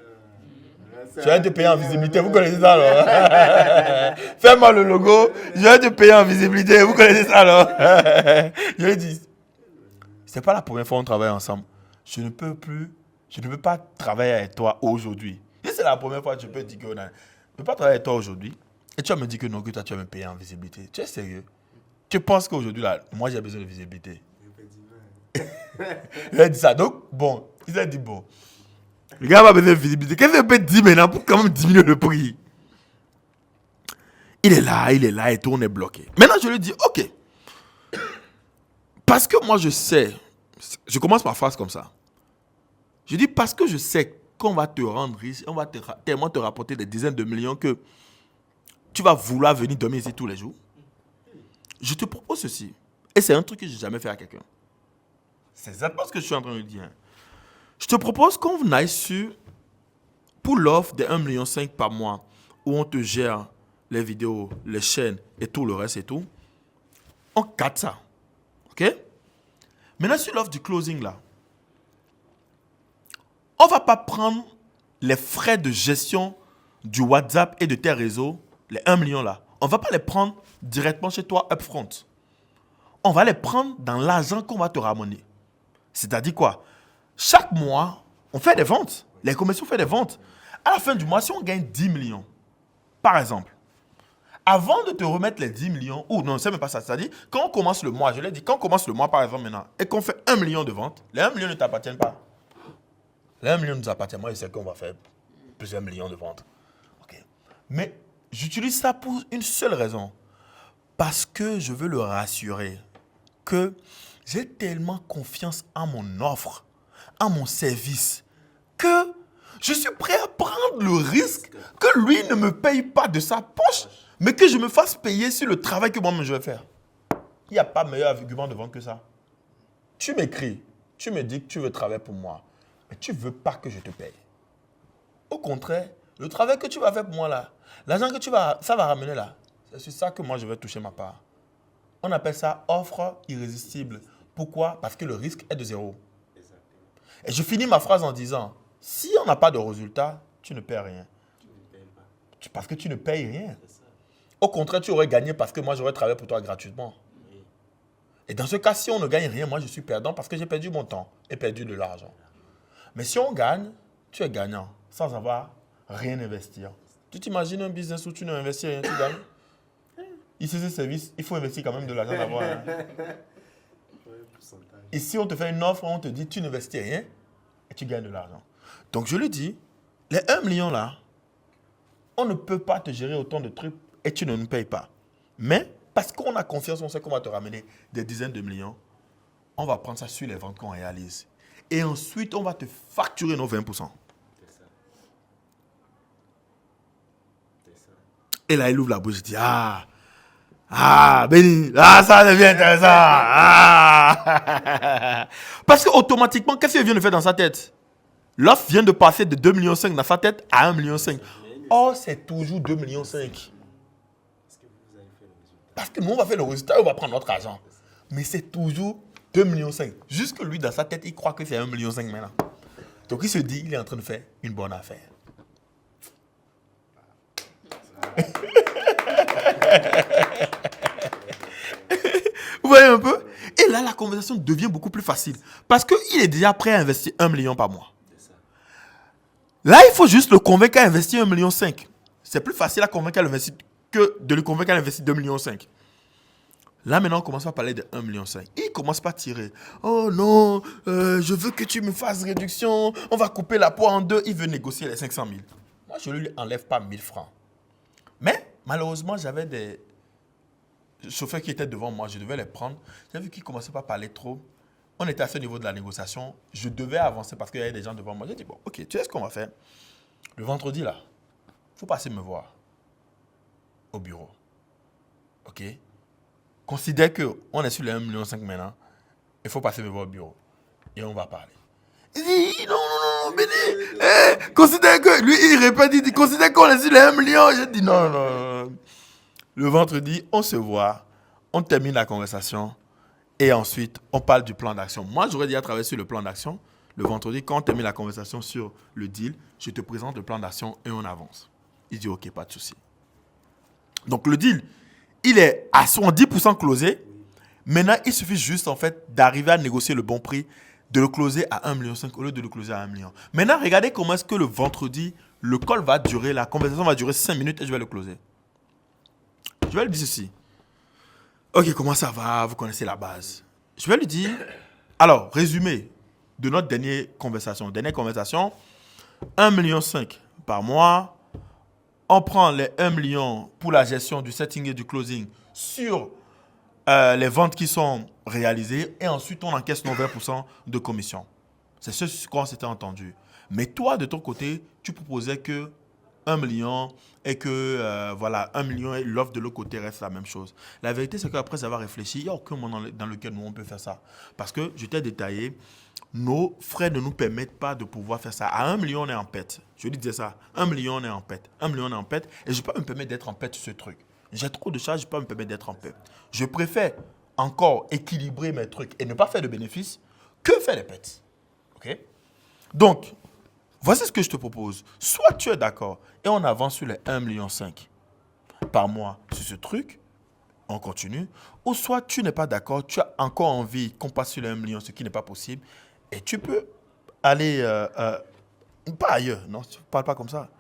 Je vais te payer en visibilité, vous connaissez ça, alors? Fais-moi le logo, je vais te payer en visibilité, vous connaissez ça, alors? Je lui dis, c'est pas la première fois qu'on travaille ensemble. Je ne peux pas travailler avec toi aujourd'hui. Et c'est la première fois que je peux dire que peux pas travailler avec toi aujourd'hui et tu vas me dire que non, que toi, tu vas me payer en visibilité. Tu es sérieux? Tu penses qu'aujourd'hui, là, moi, j'ai besoin de visibilité? Il a dit ça. Donc, bon, il a dit, bon, le gars va besoin de visibilité. Qu'est-ce qu'il peut dire maintenant pour quand même diminuer le prix? Il est là et tout, on est bloqué. Maintenant, je lui dis, ok. Parce que moi, je sais, je commence ma phrase comme ça. Je dis, parce que je sais qu'on va te rendre riche, on va tellement te rapporter des dizaines de millions que tu vas vouloir venir dormir ici tous les jours. Je te propose ceci. Et c'est un truc que je n'ai jamais fait à quelqu'un. C'est exactement ce que je suis en train de dire. Je te propose qu'on aille sur, pour l'offre de 1,5 million par mois, où on te gère les vidéos, les chaînes et tout le reste et tout. On cadre ça. OK? Maintenant, sur l'offre du closing, là, on ne va pas prendre les frais de gestion du WhatsApp et de tes réseaux, les 1 million là. On ne va pas les prendre directement chez toi upfront. On va les prendre dans l'argent qu'on va te ramener. C'est-à-dire quoi? Chaque mois, on fait des ventes. Les commerciaux font des ventes. À la fin du mois, si on gagne 10 millions, par exemple, avant de te remettre les 10 millions, ou non, c'est même pas ça. C'est-à-dire, quand on commence le mois, je l'ai dit, quand on commence le mois, par exemple, maintenant, et qu'on fait 1 million de ventes, les 1 million ne t'appartiennent pas. Les 1 million nous appartient. Moi, je sais qu'on va faire plusieurs millions de ventes. OK. Mais j'utilise ça pour une seule raison. Parce que je veux le rassurer que j'ai tellement confiance en mon offre, en mon service, que je suis prêt à prendre le risque que lui ne me paye pas de sa poche, mais que je me fasse payer sur le travail que moi-même je vais faire. Il n'y a pas meilleur argument de vente que ça. Tu m'écris, tu me dis que tu veux travailler pour moi, mais tu ne veux pas que je te paye. Au contraire, le travail que tu vas faire pour moi là, l'argent que ça va ramener là, c'est sur ça que moi je vais toucher ma part. On appelle ça offre irrésistible. Pourquoi? Parce que le risque est de zéro. Et je finis ma phrase en disant, si on n'a pas de résultat, tu ne payes rien. Parce que tu ne payes rien. Au contraire, tu aurais gagné parce que moi j'aurais travaillé pour toi gratuitement. Et dans ce cas, si on ne gagne rien, moi je suis perdant parce que j'ai perdu mon temps et perdu de l'argent. Mais si on gagne, tu es gagnant sans avoir rien investi. Tu t'imagines un business où tu n'investis rien, tu gagnes? Ici, ce service, il faut investir quand même de l'argent d'abord. Hein. Ici, on te fait une offre, on te dit tu n'investis rien et tu gagnes de l'argent. Donc, je lui dis, les 1 million là, on ne peut pas te gérer autant de trucs et tu ne nous payes pas. Mais, parce qu'on a confiance, on sait qu'on va te ramener des dizaines de millions, on va prendre ça sur les ventes qu'on réalise. Et ensuite, on va te facturer nos 20%. Et là, il ouvre la bouche et dit, Béni, ça devient intéressant. Parce qu'automatiquement, qu'est-ce qu'il vient de faire dans sa tête? L'offre vient de passer de 2,5 millions dans sa tête à 1,5 million. Oh, c'est toujours 2,5 millions. Parce que nous, on va faire le résultat, on va prendre notre argent. Mais c'est toujours 2,5 millions. Jusque lui, dans sa tête, il croit que c'est 1,5 million maintenant. Donc, il se dit, il est en train de faire une bonne affaire. Vous voyez un peu? Et là, la conversation devient beaucoup plus facile. Parce qu'il est déjà prêt à investir 1 million par mois. Là, il faut juste le convaincre à investir 1,5 million. C'est plus facile à convaincre à l'investir que de le convaincre à investir 2,5 millions. Là, maintenant, on commence à parler de 1,5 million. Il commence pas à tirer. Oh non, je veux que tu me fasses réduction. On va couper la poire en deux. Il veut négocier les 500 000. Moi, je ne lui enlève pas 1 000 francs. Mais, malheureusement, j'avais des chauffeurs qui étaient devant moi. Je devais les prendre. J'ai vu qu'ils ne commençaient pas à parler trop. On était à ce niveau de la négociation. Je devais avancer parce qu'il y avait des gens devant moi. J'ai dit, bon, ok, tu sais ce qu'on va faire? Le vendredi, là, il faut passer me voir au bureau. Ok? Considère qu'on est sur les 1,5 million maintenant. Il faut passer me voir au bureau. Et on va parler. Il dit, non, Béni. Considère que, lui, il répète, il dit, considère qu'on est sur les 1 million. J'ai dit, non. Le vendredi, on se voit, on termine la conversation et ensuite, on parle du plan d'action. Moi, j'aurais déjà travaillé sur le plan d'action. Le vendredi, quand on termine la conversation sur le deal, je te présente le plan d'action et on avance. Il dit, ok, pas de souci. Donc, le deal, il est à 70% closé. Maintenant, il suffit juste, en fait, d'arriver à négocier le bon prix, de le closer à 1,5 million au lieu de le closer à 1 million. Maintenant, regardez comment est-ce que le vendredi, le call va durer, la conversation va durer 5 minutes et je vais le closer. Je vais lui dire ceci. Ok, comment ça va? Vous connaissez la base. Je vais lui dire, alors, résumé de notre dernière conversation. 1,5 million par mois. On prend les 1 million pour la gestion du setting et du closing sur les ventes qui sont réalisées et ensuite on encaisse nos 20% de commission. C'est ce sur quoi on s'était entendu. Mais toi, de ton côté, tu proposais que 1 million et que 1 million et l'offre de l'autre côté reste la même chose. La vérité, c'est qu'après avoir réfléchi, il n'y a aucun moment dans lequel nous on peut faire ça. Parce que je t'ai détaillé, nos frais ne nous permettent pas de pouvoir faire ça. À 1 million, on est en pète. Je lui disais ça. 1 million, on est en pète. 1 million, on est en pète. Et je ne peux pas me permettre d'être en pète sur ce truc. J'ai trop de charges, je ne peux pas me permettre d'être en pète. Je préfère encore équilibrer mes trucs et ne pas faire de bénéfices que faire des pètes. OK? Donc, voici ce que je te propose. Soit tu es d'accord et on avance sur les 1,5 million par mois sur ce truc, on continue. Ou soit tu n'es pas d'accord, tu as encore envie qu'on passe sur les 1 million, ce qui n'est pas possible. Et tu peux aller, pas ailleurs, non, tu ne parles pas comme ça.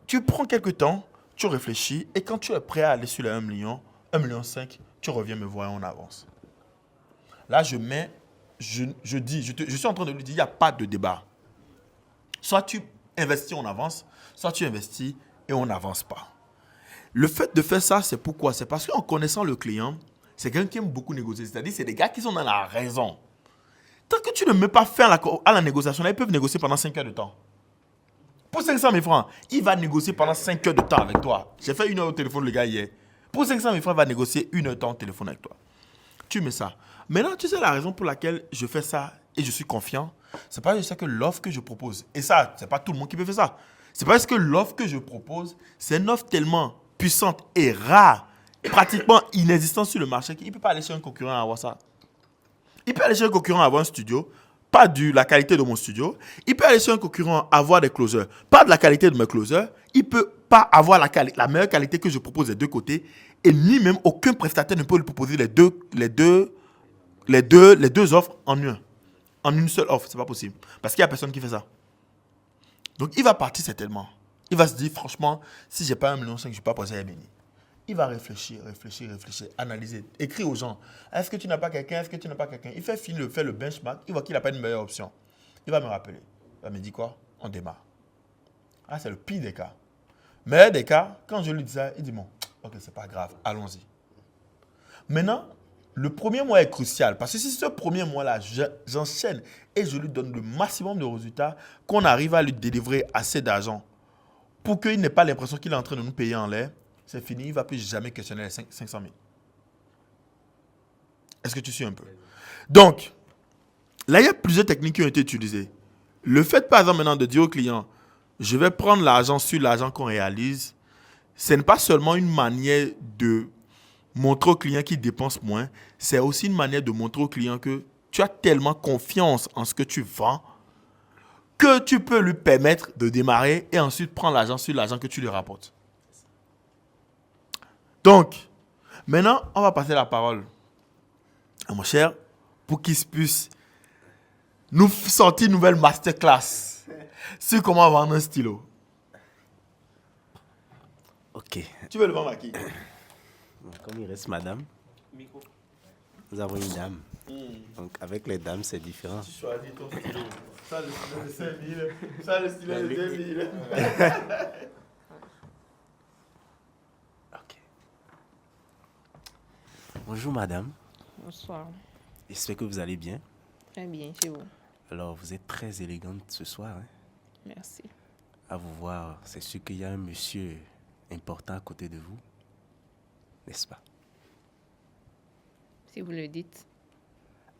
Tu prends quelques temps, tu réfléchis, et quand tu es prêt à aller sur les 1 million, 1,5 million, tu reviens me voir et on avance. Là, je suis en train de lui dire, il n'y a pas de débat. Soit tu investis, on avance, soit tu investis et on n'avance pas. Le fait de faire ça, c'est pourquoi? C'est parce qu'en connaissant le client, c'est quelqu'un qui aime beaucoup négocier. C'est-à-dire, c'est des gars qui sont dans la raison. Tant que tu ne mets pas fin à la négociation, là, ils peuvent négocier pendant 5 heures de temps. Pour 500 000 francs, il va négocier pendant 5 heures de temps avec toi. J'ai fait 1 heure au téléphone, le gars, hier. Pour 500 000 francs, il va négocier 1 heure de temps au téléphone avec toi. Tu mets ça. Maintenant, tu sais la raison pour laquelle je fais ça et je suis confiant, c'est parce que je sais que l'offre que je propose, et ça, c'est pas tout le monde qui peut faire ça. C'est parce que l'offre que je propose, c'est une offre tellement puissante et rare, pratiquement inexistante sur le marché, qu'il ne peut pas aller chez un concurrent et avoir ça. Il peut aller chez un concurrent avoir un studio, pas de la qualité de mon studio. Il peut aller chez un concurrent avoir des closers, pas de la qualité de mes closers. Il ne peut pas avoir la meilleure qualité que je propose des deux côtés. Et ni même aucun prestataire ne peut lui proposer les deux offres en une seule offre. Ce n'est pas possible. Parce qu'il n'y a personne qui fait ça. Donc, il va partir certainement. Il va se dire, franchement, si je n'ai pas 1,5 million, je ne vais pas passer à Béni. Il va réfléchir, analyser, écrire aux gens. Est-ce que tu n'as pas quelqu'un? Est-ce que tu n'as pas quelqu'un? Il fait finir, faire le benchmark. Il voit qu'il n'a pas une meilleure option. Il va me rappeler. Il va me dire quoi? On démarre. Ah, c'est le pire des cas. Meilleur des cas, quand je lui dis ça, il dit bon, ok, c'est pas grave, allons-y. Maintenant, le premier mois est crucial parce que si ce premier mois-là, j'enchaîne et je lui donne le maximum de résultats, qu'on arrive à lui délivrer assez d'argent pour qu'il n'ait pas l'impression qu'il est en train de nous payer en l'air, c'est fini, il ne va plus jamais questionner les 500 000. Est-ce que tu suis un peu? Donc, là, il y a plusieurs techniques qui ont été utilisées. Le fait, par exemple, maintenant de dire au client, je vais prendre l'argent sur l'argent qu'on réalise, ce n'est pas seulement une manière de montrer au client qu'il dépense moins, c'est aussi une manière de montrer au client que tu as tellement confiance en ce que tu vends que tu peux lui permettre de démarrer et ensuite prendre l'argent sur l'argent que tu lui rapportes. Donc, maintenant, on va passer la parole à mon cher pour qu'il puisse nous sortir une nouvelle masterclass sur comment vendre un stylo. Ok. Tu veux le vendre à qui? Comme il reste madame, nous avons une dame. Donc, avec les dames, c'est différent. Tu choisis ton stylo. Ça, le stylo de 5 000. Ça, le stylo de 2 000. Ok. Bonjour madame. Bonsoir. J'espère que vous allez bien. Très bien, chez vous. Alors, vous êtes très élégante ce soir. Hein? Merci. À vous voir, c'est sûr qu'il y a un monsieur important à côté de vous. N'est-ce pas? Si vous le dites.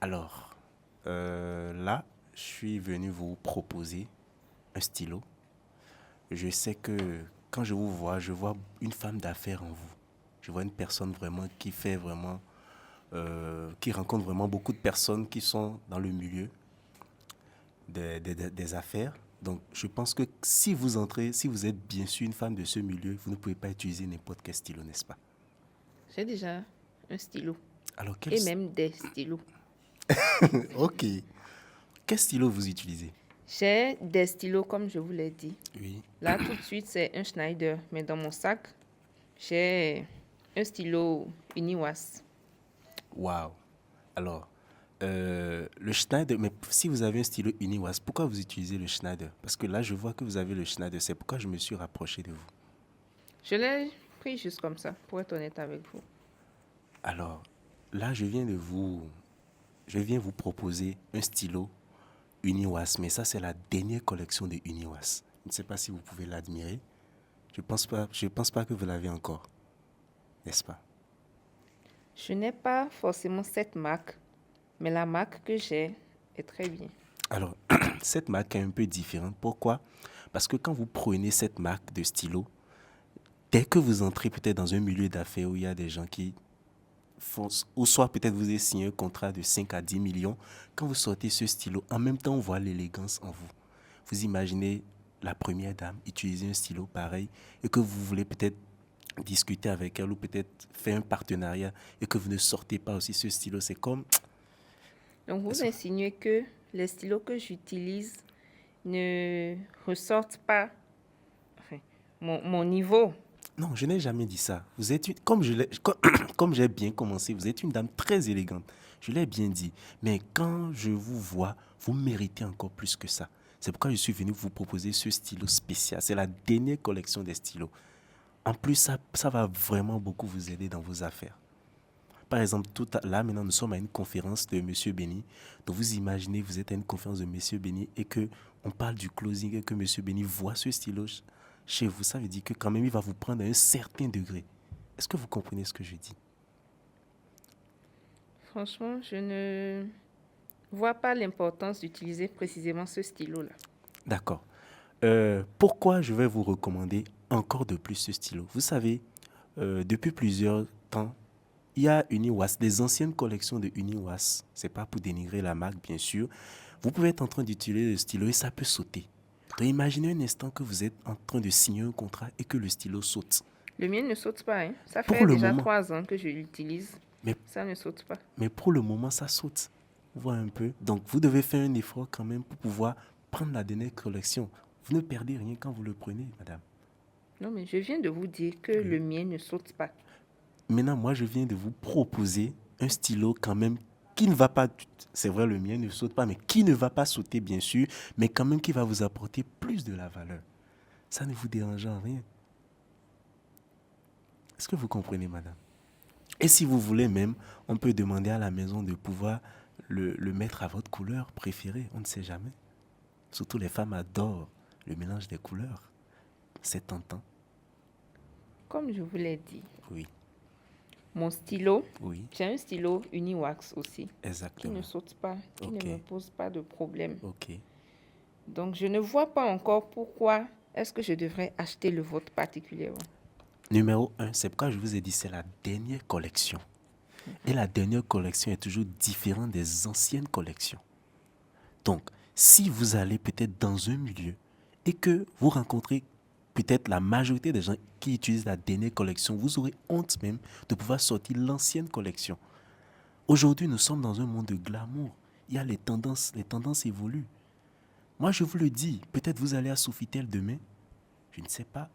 Alors, là, je suis venu vous proposer un stylo. Je sais que quand je vous vois, je vois une femme d'affaires en vous. Je vois une personne vraiment qui fait vraiment, qui rencontre vraiment beaucoup de personnes qui sont dans le milieu des affaires. Donc, je pense que si vous entrez, si vous êtes bien sûr une femme de ce milieu, vous ne pouvez pas utiliser n'importe quel stylo, n'est-ce pas? J'ai déjà un stylo. Alors, Et même des stylos. Ok. Quel stylo vous utilisez? J'ai des stylos, comme je vous l'ai dit. Oui. Là, tout de suite, c'est un Schneider. Mais dans mon sac, j'ai un stylo Uniwas. Waouh. Alors, le Schneider, mais si vous avez un stylo Uniwas, pourquoi vous utilisez le Schneider? Parce que là, je vois que vous avez le Schneider. C'est pourquoi je me suis rapproché de vous. Je l'ai pris juste comme ça, pour être honnête avec vous. Alors, là, je viens vous proposer un stylo Uniwas, mais ça, c'est la dernière collection de Uniwas. Je ne sais pas si vous pouvez l'admirer. Je pense pas que vous l'avez encore, n'est-ce pas? Je n'ai pas forcément cette marque, mais la marque que j'ai est très bien. Alors, cette marque est un peu différente. Pourquoi? Parce que quand vous prenez cette marque de stylo, dès que vous entrez peut-être dans un milieu d'affaires où il y a des gens qui font, ou soit peut-être vous avez signé un contrat de 5 à 10 millions, quand vous sortez ce stylo, en même temps on voit l'élégance en vous. Vous imaginez la première dame utiliser un stylo pareil et que vous voulez peut-être discuter avec elle ou peut-être faire un partenariat et que vous ne sortez pas aussi ce stylo, c'est comme... Donc, vous insinuez que les stylos que j'utilise ne ressortent pas mon niveau. Non, je n'ai jamais dit ça. Vous êtes comme j'ai bien commencé, vous êtes une dame très élégante. Je l'ai bien dit. Mais quand je vous vois, vous méritez encore plus que ça. C'est pourquoi je suis venu vous proposer ce stylo spécial. C'est la dernière collection des stylos. En plus, ça va vraiment beaucoup vous aider dans vos affaires. Par exemple, là, maintenant, nous sommes à une conférence de M. Benny. Donc, vous imaginez, vous êtes à une conférence de M. Benny et qu'on parle du closing et que M. Benny voit ce stylo chez vous. Ça veut dire que quand même, il va vous prendre à un certain degré. Est-ce que vous comprenez ce que je dis? Franchement, je ne vois pas l'importance d'utiliser précisément ce stylo-là. D'accord. Pourquoi je vais vous recommander encore de plus ce stylo? Vous savez, depuis plusieurs temps, il y a Uniwas, les anciennes collections de Uniwas. C'est pas pour dénigrer la marque, bien sûr. Vous pouvez être en train d'utiliser le stylo et ça peut sauter. Donc, imaginez un instant que vous êtes en train de signer un contrat et que le stylo saute. Le mien ne saute pas. Hein. Ça Pour fait le déjà moment. 3 ans que je l'utilise. Mais- Ça ne saute pas. Mais pour le moment, ça saute. Vous voyez un peu. Donc, vous devez faire un effort quand même pour pouvoir prendre la dernière collection. Vous ne perdez rien quand vous le prenez, madame. Non, mais je viens de vous dire que le mien ne saute pas. Maintenant, moi, je viens de vous proposer un stylo quand même qui ne va pas, c'est vrai, le mien ne saute pas, mais qui ne va pas sauter, bien sûr, mais quand même qui va vous apporter plus de la valeur. Ça ne vous dérange en rien. Est-ce que vous comprenez, madame? Et si vous voulez même, on peut demander à la maison de pouvoir le mettre à votre couleur préférée. On ne sait jamais. Surtout les femmes adorent le mélange des couleurs. C'est tentant. Comme je vous l'ai dit, Oui, mon stylo, oui, j'ai un stylo Uniwax aussi, qui exactement. ne saute pas, qui Ok. ne me pose pas de problème. Ok. Donc, je ne vois pas encore pourquoi est-ce que je devrais acheter le vôtre particulièrement. Numéro 1, c'est pourquoi je vous ai dit c'est la dernière collection. Et la dernière collection est toujours différente des anciennes collections. Donc, si vous allez peut-être dans un milieu et que vous rencontrez peut-être la majorité des gens qui utilisent la dernière collection, vous aurez honte même de pouvoir sortir l'ancienne collection. Aujourd'hui, nous sommes dans un monde de glamour. Il y a les tendances évoluent. Moi, je vous le dis, peut-être vous allez à Sofitel demain, je ne sais pas,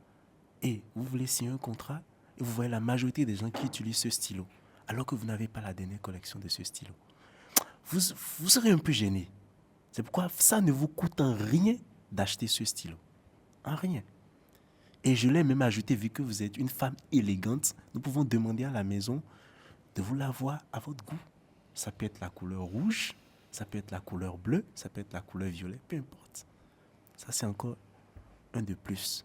et vous voulez signer un contrat, et vous voyez la majorité des gens qui utilisent ce stylo, alors que vous n'avez pas la dernière collection de ce stylo. Vous serez un peu gêné. C'est pourquoi ça ne vous coûte en rien d'acheter ce stylo. En rien. Et je l'ai même ajouté, vu que vous êtes une femme élégante, nous pouvons demander à la maison de vous l'avoir à votre goût. Ça peut être la couleur rouge, ça peut être la couleur bleue, ça peut être la couleur violet, peu importe. Ça, c'est encore un de plus.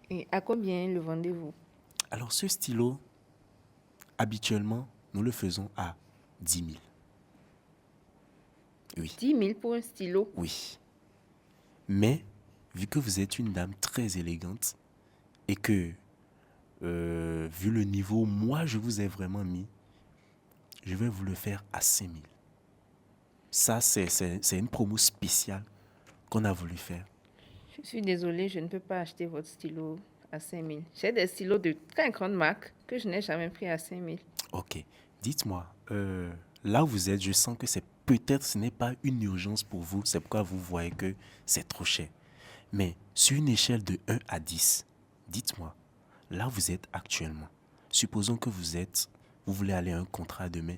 Et à combien le vendez-vous? Alors, ce stylo, habituellement, nous le faisons à 10 000. Oui, 10 000 pour un stylo. oui. Mais, vu que vous êtes une dame très élégante et que, vu le niveau, moi, je vous ai vraiment mis, je vais vous le faire à 5 000. Ça, c'est une promo spéciale qu'on a voulu faire. Je suis désolée, je ne peux pas acheter votre stylo à 5 000. J'ai des stylos de très grande marque que je n'ai jamais pris à 5 000. Ok. Dites-moi, là où vous êtes, je sens que c'est peut-être ce n'est pas une urgence pour vous, c'est pourquoi vous voyez que c'est trop cher. Mais sur une échelle de 1 à 10, dites-moi, là où vous êtes actuellement, supposons que vous voulez aller à un contrat demain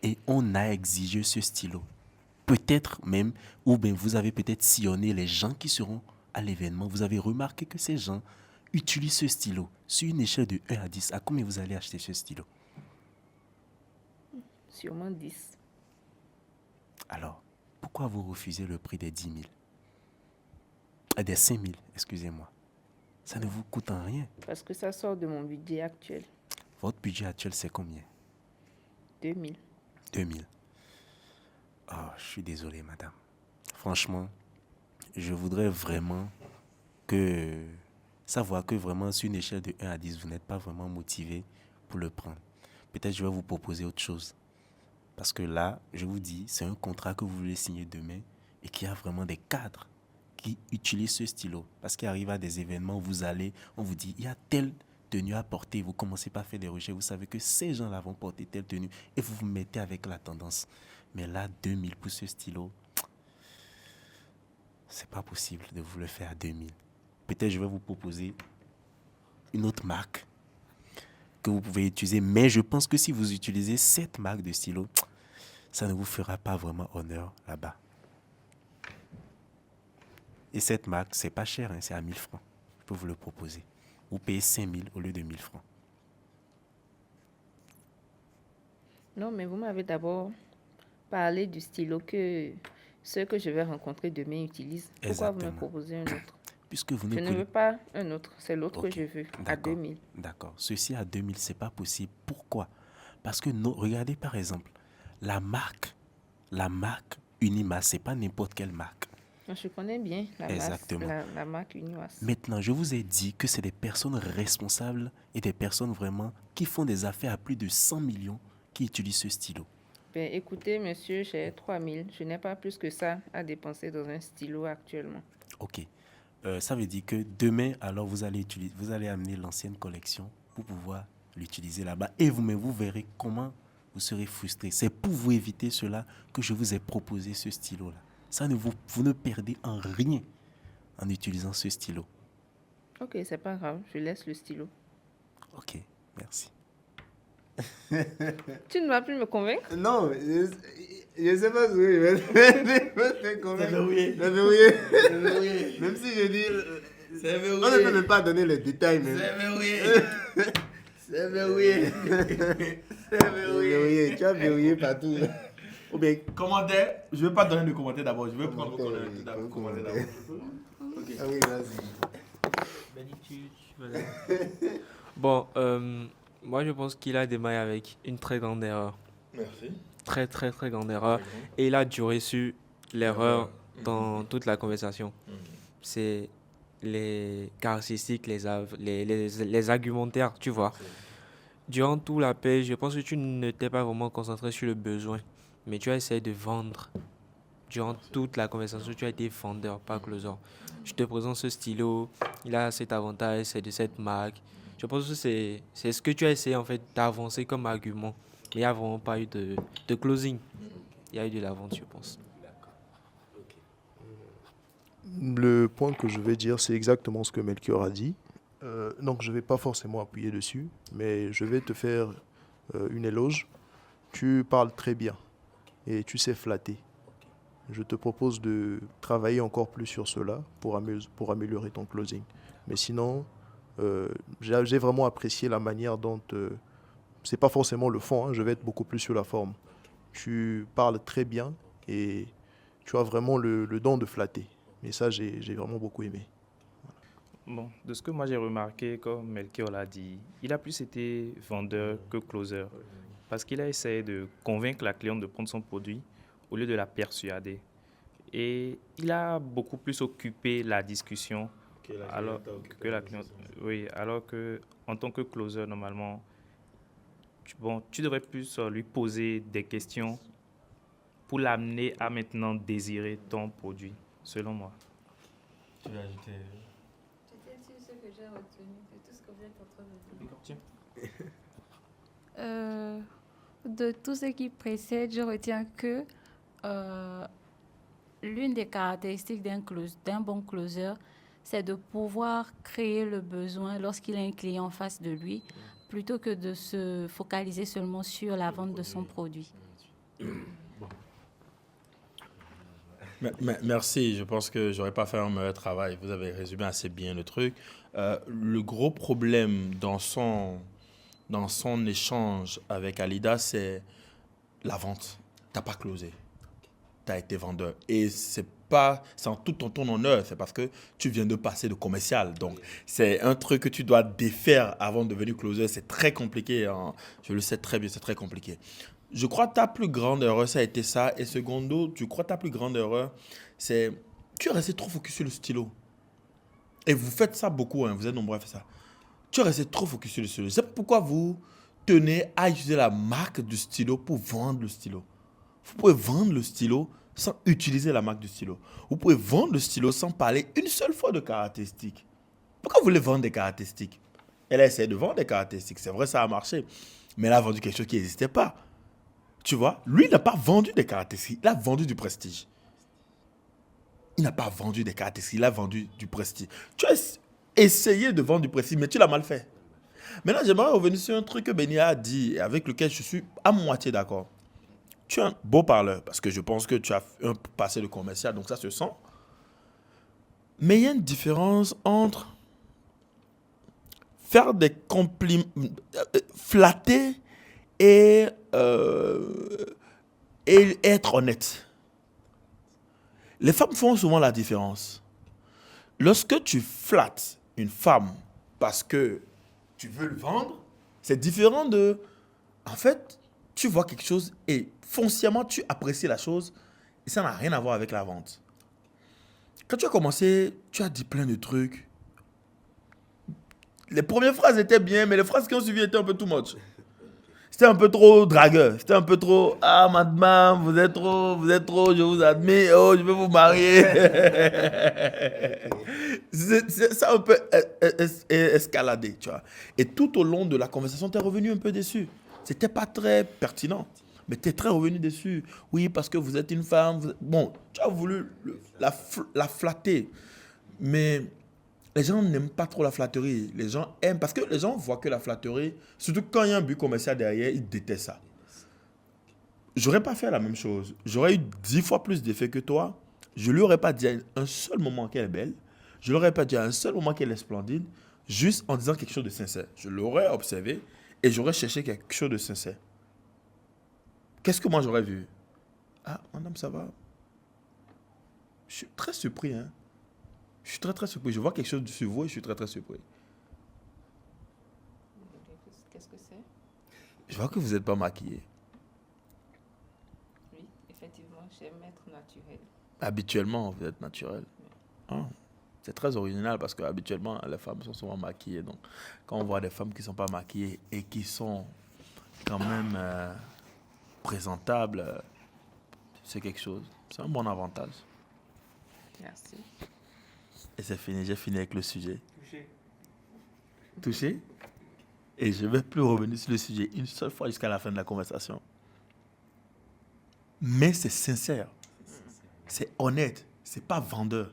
et on a exigé ce stylo. Peut-être même, ou bien vous avez peut-être sillonné les gens qui seront à l'événement, vous avez remarqué que ces gens utilisent ce stylo. Sur une échelle de 1 à 10, à combien vous allez acheter ce stylo? Sûrement 10. Alors, pourquoi vous refusez le prix des 10 000? Des 5 000, excusez-moi. Ça ne vous coûte en rien. Parce que ça sort de mon budget actuel. Votre budget actuel, c'est combien? 2000. 2000. Oh, je suis désolé, madame. Franchement, je voudrais vraiment savoir que vraiment sur une échelle de 1 à 10, vous n'êtes pas vraiment motivé pour le prendre. Peut-être je vais vous proposer autre chose. Parce que là, je vous dis, c'est un contrat que vous voulez signer demain et qu'il y a vraiment des cadres qui utilisent ce stylo. Parce qu'il arrive à des événements où on vous dit, il y a telle tenue à porter. Vous commencez par faire des recherches. Vous savez que ces gens-là vont porter telle tenue et vous vous mettez avec la tendance. Mais là, 2000 pour ce stylo, c'est pas possible de vous le faire à 2000. Peut-être je vais vous proposer une autre marque que vous pouvez utiliser. Mais je pense que si vous utilisez cette marque de stylo, ça ne vous fera pas vraiment honneur là-bas. Et cette marque, c'est pas cher, hein, c'est à 1000 francs. Je peux vous le proposer. Vous payez 5000 au lieu de 1000 francs. Non, mais vous m'avez d'abord parlé du stylo que ceux que je vais rencontrer demain utilisent. Pourquoi vous me Exactement. proposez un autre? Puisque vous Je ne veux pas un autre, c'est l'autre que Ok, je veux, à d'accord. 2000. D'accord. Ceci à 2000, c'est pas possible. Pourquoi? Parce que regardez par exemple, la marque Unimas, c'est pas n'importe quelle marque. Je connais bien Exactement. la marque Uniwas. Maintenant, je vous ai dit que c'est des personnes responsables et des personnes vraiment qui font des affaires à plus de 100 millions qui utilisent ce stylo. Ben, écoutez, monsieur, j'ai 3000. Je n'ai pas plus que ça à dépenser dans un stylo actuellement. Ok. Ça veut dire que demain, alors, vous allez amener l'ancienne collection pour pouvoir l'utiliser là-bas. Et vous-même, vous verrez comment vous serez frustré. C'est pour vous éviter cela que je vous ai proposé ce stylo-là. Vous ne perdez en rien en utilisant ce stylo. Ok, c'est pas grave, je laisse le stylo. Ok, merci. Tu ne vas plus me convaincre? Non, je sais pas ce que je vais faire convaincre. C'est verrouillé. C'est verrouillé. Même si je dis... C'est verrouillé. On ne peut même pas donner les détails. Même. C'est verrouillé. C'est verrouillé. C'est verrouillé. Verrouillé. Tu as verrouillé partout. Ou bien, commentaire. Je ne vais pas donner de commentaire d'abord. Je vais prendre le commentaire d'abord. Ok. Ah oui, vas-y. Bon, moi je pense qu'il a démarré avec une très grande erreur. Merci. Très très très grande erreur. Et il a duré sur l'erreur dans toute la conversation. C'est les caractéristiques, les argumentaires, tu vois. Durant tout l'appel, je pense que tu ne t'es pas vraiment concentré sur le besoin, mais tu as essayé de vendre. Durant toute la conversation, tu as été vendeur, pas closer. Je te présente ce stylo, il a cet avantage, c'est de cette marque. Je pense que c'est ce que tu as essayé en fait d'avancer comme argument. Mais il n'y a vraiment pas eu de closing. Il y a eu de la vente, je pense. Le point que je vais dire, c'est exactement ce que Melchior a dit. Donc, je ne vais pas forcément appuyer dessus, mais je vais te faire une éloge. Tu parles très bien et tu sais flatter. Je te propose de travailler encore plus sur cela pour améliorer ton closing. Mais sinon, j'ai vraiment apprécié la manière dont... c'est pas forcément le fond, hein, je vais être beaucoup plus sur la forme. Tu parles très bien et tu as vraiment le don de flatter. Et ça, j'ai vraiment beaucoup aimé. Bon, de ce que moi j'ai remarqué, comme Melchior l'a dit, il a plus été vendeur que closer. Parce qu'il a essayé de convaincre la cliente de prendre son produit au lieu de la persuader. Et il a beaucoup plus occupé la discussion alors que la cliente. Oui, alors que en tant que closer, normalement, tu devrais plus lui poser des questions pour l'amener à maintenant désirer ton produit, selon moi. Tu veux ajouter... Ce que j'ai retenu de tout ce que vous êtes en train de dire. De tout ce qui précède, je retiens que L'une des caractéristiques d'un bon closer, c'est de pouvoir créer le besoin lorsqu'il a un client en face de lui, plutôt que de se focaliser seulement sur la vente de son produit. Merci, je pense que j'aurais pas fait un meilleur travail. Vous avez résumé assez bien le truc. Le gros problème dans son échange avec Alida, c'est la vente. Tu n'as pas closé. Tu as été vendeur. Et c'est en tout ton honneur, c'est parce que tu viens de passer de commercial. Donc, c'est un truc que tu dois défaire avant de devenir closer. C'est très compliqué. Hein. Je le sais très bien, c'est très compliqué. Je crois que ta plus grande erreur, ça a été ça. Et secondo, je crois que ta plus grande erreur, c'est tu es resté trop focus sur le stylo. Et vous faites ça beaucoup, hein, vous êtes nombreux à faire ça. Tu es resté trop focus sur le stylo. C'est pourquoi vous tenez à utiliser la marque du stylo pour vendre le stylo. Vous pouvez vendre le stylo sans utiliser la marque du stylo. Vous pouvez vendre le stylo sans parler une seule fois de caractéristiques. Pourquoi vous voulez vendre des caractéristiques? Elle a essayé de vendre des caractéristiques. C'est vrai, ça a marché. Mais elle a vendu quelque chose qui n'existait pas. Tu vois, lui, il n'a pas vendu des caractéristiques. Il a vendu du prestige. Il n'a pas vendu des caractéristiques. Il a vendu du prestige. Tu as essayé de vendre du prestige, mais tu l'as mal fait. Maintenant, j'aimerais revenir sur un truc que Benia a dit et avec lequel je suis à moitié d'accord. Tu es un beau parleur, parce que je pense que tu as un passé de commercial, donc ça se sent. Mais il y a une différence entre faire des compliments, flatter et être honnête. Les femmes font souvent la différence. Lorsque tu flattes une femme parce que tu veux le vendre, c'est différent de... En fait, tu vois quelque chose et foncièrement, tu apprécies la chose et ça n'a rien à voir avec la vente. Quand tu as commencé, tu as dit plein de trucs. Les premières phrases étaient bien, mais les phrases qui ont suivi étaient un peu too much. C'était un peu trop dragueur. C'était un peu trop... Ah, madame, vous êtes trop, je vous admire. Oh, je vais vous marier. Ça a un peu escaladé, tu vois. Et tout au long de la conversation, tu es revenu un peu déçu. C'était pas très pertinent. Mais tu es très revenu déçu. Oui, parce que vous êtes une femme. Bon, tu as voulu la flatter. Mais... les gens n'aiment pas trop la flatterie. Les gens aiment, parce que les gens voient que la flatterie, surtout quand il y a un but commercial derrière, ils détestent ça. J'aurais pas fait la même chose. J'aurais eu 10 fois plus d'effet que toi. Je lui aurais pas dit à un seul moment qu'elle est belle. Je lui aurais pas dit à un seul moment qu'elle est splendide, juste en disant quelque chose de sincère. Je l'aurais observé et j'aurais cherché quelque chose de sincère. Qu'est-ce que moi j'aurais vu? Ah, madame, ça va? Je suis très surpris, hein. Je suis très, très surpris. Je vois quelque chose sur vous et je suis très, très surpris. Qu'est-ce que c'est? Je vois que vous n'êtes pas maquillée. Oui, effectivement, j'aime être naturelle. Habituellement, vous êtes naturel. Ah, c'est très original parce qu'habituellement, les femmes sont souvent maquillées. Donc, quand on voit des femmes qui ne sont pas maquillées et qui sont quand même présentables, c'est quelque chose. C'est un bon avantage. Merci. Et c'est fini, j'ai fini avec le sujet. Touché? Et je ne vais plus revenir sur le sujet une seule fois jusqu'à la fin de la conversation. Mais c'est sincère. C'est honnête. C'est pas vendeur.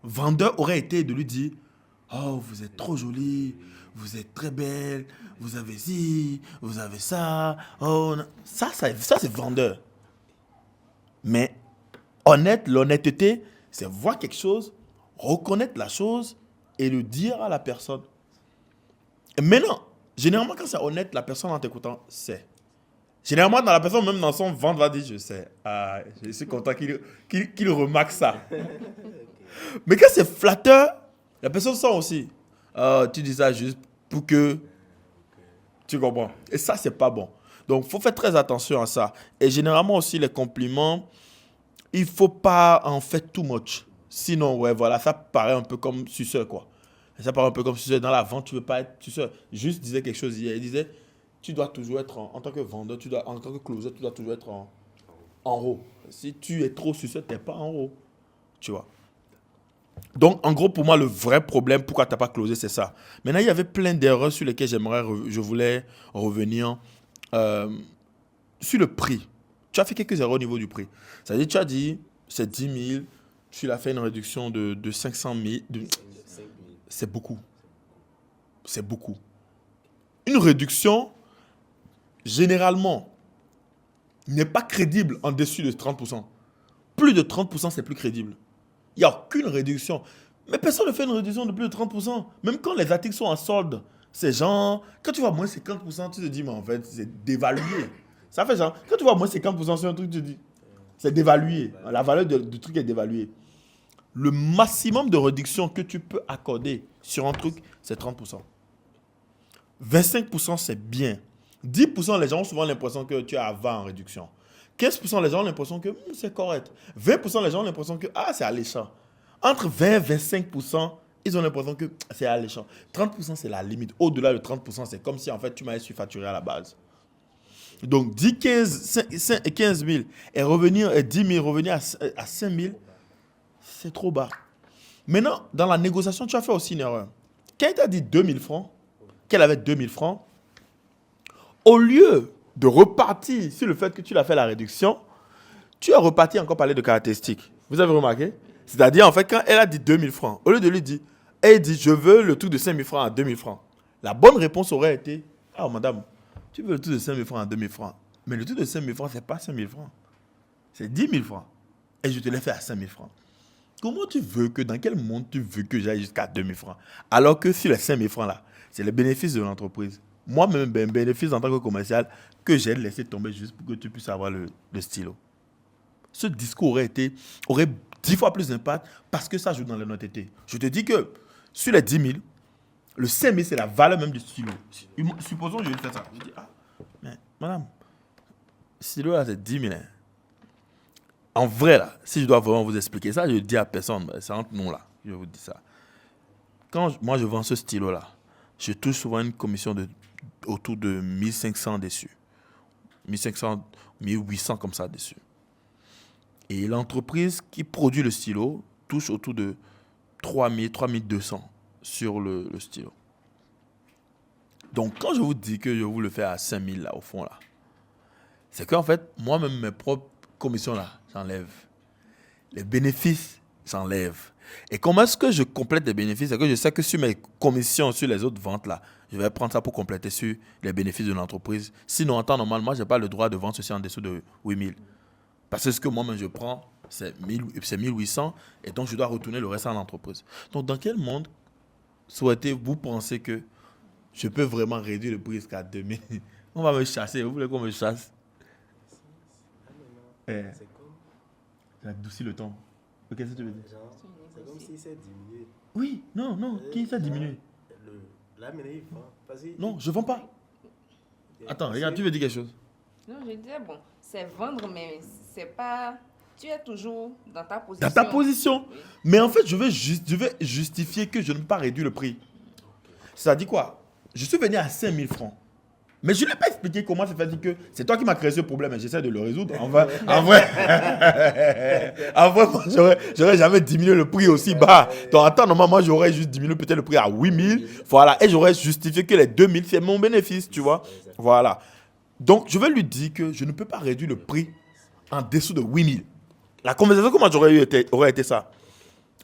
Vendeur aurait été de lui dire « Oh, vous êtes trop jolie, vous êtes très belle, vous avez ci, vous avez ça. Oh, ça c'est vendeur. » Mais honnête, l'honnêteté, c'est voir quelque chose, reconnaître la chose et le dire à la personne. Et maintenant, généralement, quand c'est honnête, la personne en t'écoutant sait. Généralement, dans la personne, même dans son ventre, va dire, je sais. Ah, je suis content qu'il remarque ça. Mais quand c'est flatteur, la personne sent aussi. Tu dis ça juste pour que... Tu comprends? Et ça, c'est pas bon. Donc, il faut faire très attention à ça. Et généralement aussi, les compliments, il ne faut pas en faire too much. Sinon, ouais, voilà, ça paraît un peu comme suceur, quoi. Ça paraît un peu comme suceur. Dans la vente, tu ne veux pas être suceur. Juste disait quelque chose hier. Il disait, tu dois toujours être, en tant que vendeur, en tant que closer, tu dois toujours être en haut. Si tu es trop suceur, tu n'es pas en haut. Tu vois. Donc, en gros, pour moi, le vrai problème, pourquoi tu n'as pas closé, c'est ça. Maintenant, il y avait plein d'erreurs sur lesquelles je voulais revenir. Sur le prix. tu as fait quelques erreurs au niveau du prix. C'est-à-dire, tu as dit, c'est 10 000, tu l'as fait une réduction de 500 000. C'est beaucoup. C'est beaucoup. Une réduction, généralement, n'est pas crédible en dessus de 30%. Plus de 30%, c'est plus crédible. Il n'y a aucune réduction. Mais personne ne fait une réduction de plus de 30%. Même quand les articles sont en solde, c'est genre, quand tu vois moins 50%, tu te dis, mais en fait, c'est dévalué. Ça fait genre, quand tu vois moins 50% sur un truc, tu te dis, c'est dévalué. La valeur du truc est dévaluée. Le maximum de réduction que tu peux accorder sur un truc, c'est 30%. 25%, c'est bien. 10%, les gens ont souvent l'impression que tu es à 20 en réduction. 15%, les gens ont l'impression que c'est correct. 20%, les gens ont l'impression que c'est alléchant. Entre 20 et 25%, ils ont l'impression que c'est alléchant. 30%, c'est la limite. Au-delà de 30%, c'est comme si en fait tu m'avais surfacturé à la base. Donc 15 000 et revenir 10 000, revenir à 5 000, c'est trop bas. Maintenant, dans la négociation, tu as fait aussi une erreur. Quand il t'a dit 2 000 francs, qu'elle avait 2 000 francs, au lieu de repartir sur le fait que tu l'as fait la réduction, tu as reparti encore parler de caractéristiques. Vous avez remarqué? C'est-à-dire, en fait, quand elle a dit 2 000 francs, au lieu de lui dire, elle dit, je veux le truc de 5 000 francs à 2 000 francs. La bonne réponse aurait été, madame, tu veux le truc de 5 000 francs à 2 000 francs. Mais le truc de 5 000 francs, ce n'est pas 5 000 francs. C'est 10 000 francs. Et je te l'ai fait à 5 000 francs. Comment tu veux que, dans quel monde tu veux que j'aille jusqu'à 2 000 francs? Alors que sur les 5 000 francs là, c'est le bénéfice de l'entreprise. Moi-même, ben, bénéfice en tant que commercial que j'ai laissé tomber juste pour que tu puisses avoir le stylo. Ce discours aurait 10 fois plus d'impact parce que ça joue dans l'honnêteté. Je te dis que sur les 10 000, le 5 000, c'est la valeur même du stylo. Supposons que je vais faire ça. Je dis, mais madame, le stylo là, c'est 10 000. Hein. En vrai, là, si je dois vraiment vous expliquer ça, je le dis à personne. C'est entre nous là. Je vous dis ça. Quand moi je vends ce stylo là, je touche souvent une commission autour de 1500 dessus. 1500, 1800 comme ça dessus. Et l'entreprise qui produit le stylo touche autour de 3000, 3200 sur le stylo. Donc, quand je vous dis que je vous le fais à 5000 là, au fond là, c'est qu'en fait, moi-même, mes propres commissions là, j'enlève. Les bénéfices, j'enlève. Et comment est-ce que je complète les bénéfices? C'est que je sais que sur mes commissions, sur les autres ventes là, je vais prendre ça pour compléter sur les bénéfices de l'entreprise. Sinon, en temps normal, moi, je n'ai pas le droit de vendre ceci en dessous de 8000. Parce que ce que moi-même je prends, c'est 1800 et donc je dois retourner le reste à l'entreprise. Donc, dans quel monde souhaitez-vous penser que je peux vraiment réduire le prix jusqu'à 2000? On va me chasser. Vous voulez qu'on me chasse? J'adoucis le temps. Qu'est-ce que tu veux dire? C'est comme si c'est diminué. Oui, non, qui ça diminue? Là, maintenant, il vend. Non, je ne vends pas. Attends, regarde, tu veux dire quelque chose? Non, je disais, bon, c'est vendre, mais c'est pas... Tu es toujours dans ta position. Dans ta position. Oui. Mais en fait, je vais justifier que je ne peux pas réduire le prix. Ça dit quoi? Je suis venu à 5 000 francs. Mais je ne l'ai pas expliqué comment c'est fait que c'est toi qui m'as créé ce problème et j'essaie de le résoudre. En vrai, moi, j'aurais jamais diminué le prix aussi bas. Donc, en temps normal, moi, j'aurais juste diminué peut-être le prix à 8 000. Voilà. Et j'aurais justifié que les 2 000, c'est mon bénéfice, tu vois. Voilà. Donc, je vais lui dire que je ne peux pas réduire le prix en dessous de 8 000. La conversation que moi, aurait été ça.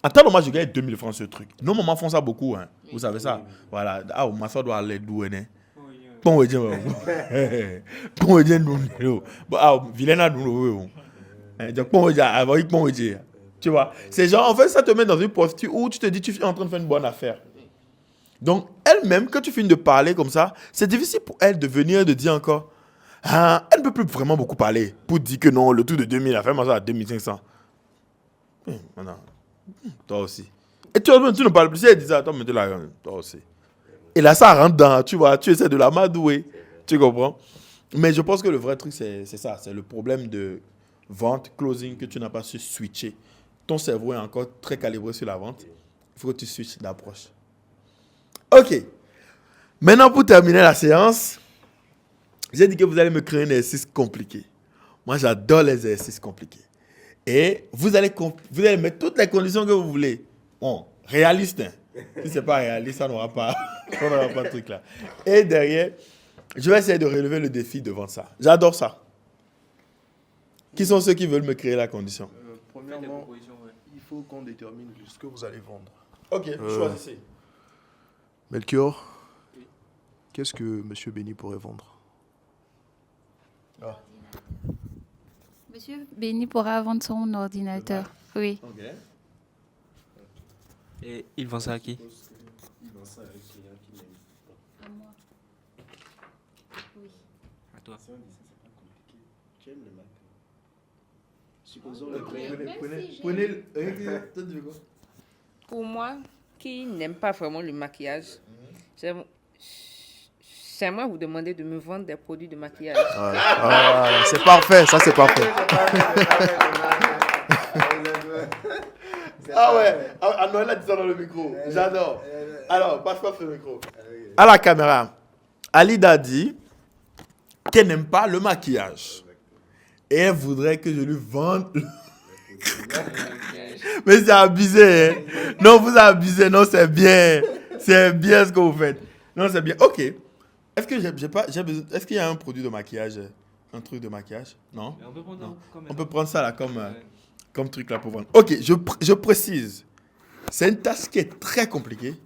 En temps normal, je gagne 2 000 francs sur ce truc. Nos mamans font ça beaucoup. Hein. Vous savez ça. Voilà. Ma soeur doit aller d'où elle est. Bon, tu vois, c'est genre, en fait, ça te met dans une posture où tu te dis, tu es en train de faire une bonne affaire. Donc, elle-même, quand tu finis de parler comme ça, c'est difficile pour elle de venir de dire encore, elle ne peut plus vraiment beaucoup parler pour dire que non, le tout de 2000, elle fait ça à 2500. Toi aussi. Et tu ne parles plus, si elle dit ça, toi, toi aussi. Et là, ça rentre dans, tu vois, tu essaies de la madouer. Tu comprends? Mais je pense que le vrai truc, c'est ça. C'est le problème de vente, closing, que tu n'as pas su switcher. Ton cerveau est encore très calibré sur la vente. Il faut que tu switches d'approche. OK. Maintenant, pour terminer la séance, j'ai dit que vous allez me créer un exercice compliqué. Moi, j'adore les exercices compliqués. Et vous allez mettre toutes les conditions que vous voulez. Bon, réaliste, hein. Si ce n'est pas réaliste, ça n'aura pas de truc là. Et derrière, je vais essayer de relever le défi devant ça. J'adore ça. Qui sont ceux qui veulent me créer la condition? Premièrement, il faut qu'on détermine ce que vous allez vendre. Ok, choisissez. Melchior, qu'est-ce que M. Béni pourrait vendre? Monsieur Béni pourra vendre son ordinateur. Oui. Ok. Et il vend ça à qui? À moi. Oui. À toi. Pour moi, qui n'aime pas vraiment le maquillage, j'aimerais vous demander de me vendre des produits de maquillage. C'est parfait, ça c'est parfait. Ah ouais, Noël a dit ça dans le micro. J'adore. Alors, passe le micro. À la caméra, Alida dit qu'elle n'aime pas le maquillage. Et elle voudrait que je lui vende. Mais c'est abusé. Hein? Non, vous abusez. Non, c'est bien. C'est bien ce que vous faites. Non, c'est bien. Ok. Est-ce que j'ai besoin... Est-ce qu'il y a un produit de maquillage? Un truc de maquillage? Non? Mais on peut prendre Non. comme On peut prendre ça là comme truc là pour vendre. Ok, je précise. C'est une tâche qui est très compliquée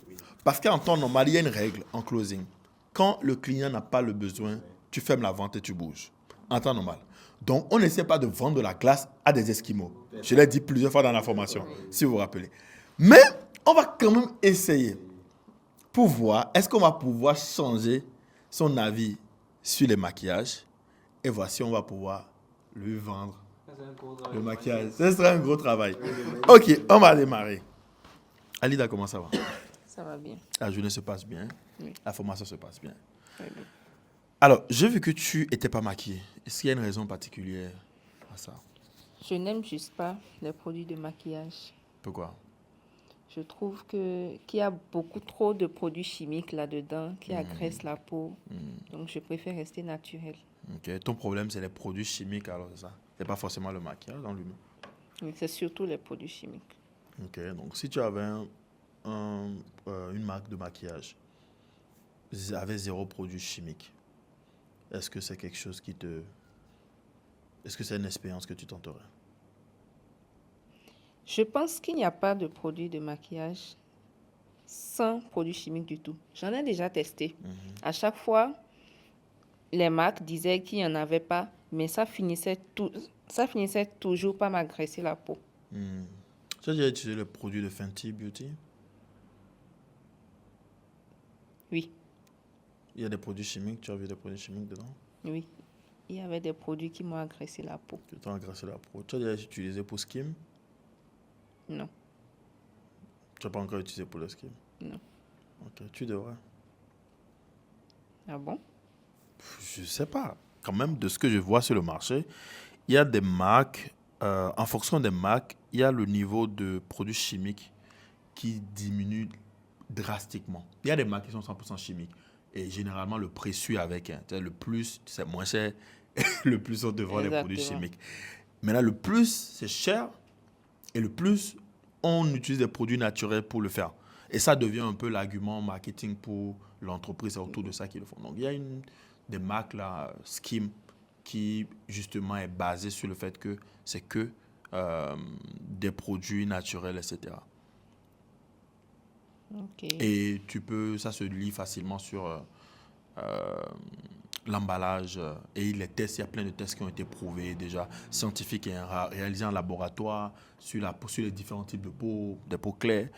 parce qu'en temps normal, il y a une règle en closing. Quand le client n'a pas le besoin, tu fermes la vente et tu bouges. En temps normal. Donc, on n'essaie pas de vendre de la glace à des Esquimaux. Je l'ai dit plusieurs fois dans la formation, si vous vous rappelez. Mais, on va quand même essayer pour voir, est-ce qu'on va pouvoir changer son avis sur les maquillages. Et voici, on va pouvoir lui vendre le maquillage. Ce sera un gros travail. Ok, on va démarrer. Alida, comment ça va? Ça va bien. La journée se passe bien. Oui. La formation se passe bien. Oui. Alors, j'ai vu que tu n'étais pas maquillée. Est-ce qu'il y a une raison particulière à ça? Je n'aime juste pas les produits de maquillage. Pourquoi? Je trouve qu'il y a beaucoup trop de produits chimiques là-dedans qui agressent la peau. Donc, je préfère rester naturelle. Ok. Ton problème, c'est les produits chimiques, alors c'est ça? C'est pas forcément le maquillage dans lui-même. Oui, c'est surtout les produits chimiques. Ok. Donc, si tu avais une marque de maquillage avec 0 produit chimique, est-ce que c'est quelque chose qui te... Est-ce que c'est une expérience que tu tenterais? Je pense qu'il n'y a pas de produit de maquillage sans produits chimiques du tout. J'en ai déjà testé. À chaque fois, les marques disaient qu'il n'y en avait pas, mais ça finissait toujours par m'agresser la peau. Tu as déjà utilisé le produit de Fenty Beauty? Oui, Il y a des produits chimiques, tu as vu des produits chimiques dedans? oui. Il y avait des produits qui m'ont agressé la peau. Qui t'ont agressé la peau. Tu as déjà utilisé pour Skim? Non, Tu n'as pas encore utilisé pour le Skim? non. Ok, tu devrais. Ah bon? Je ne sais pas. Quand même, de ce que je vois sur le marché, il y a des marques, en fonction des marques, il y a le niveau de produits chimiques qui diminue drastiquement. Il y a des marques qui sont 100% chimiques. Et généralement, le prix suit avec. Hein. Le plus, c'est moins cher. Le plus, on devant les produits chimiques. Maintenant, le plus, c'est cher. Et le plus, on utilise des produits naturels pour le faire. Et ça devient un peu l'argument marketing pour l'entreprise. C'est autour de ça qu'ils le font. Donc, il y a des marques, là, Skim, qui, justement, est basée sur le fait que c'est que des produits naturels, etc. Ok. Et ça se lit facilement sur l'emballage. Et les tests, il y a plein de tests qui ont été prouvés déjà, scientifiques et réalisés en laboratoire, sur les différents types de peau, des peaux claires,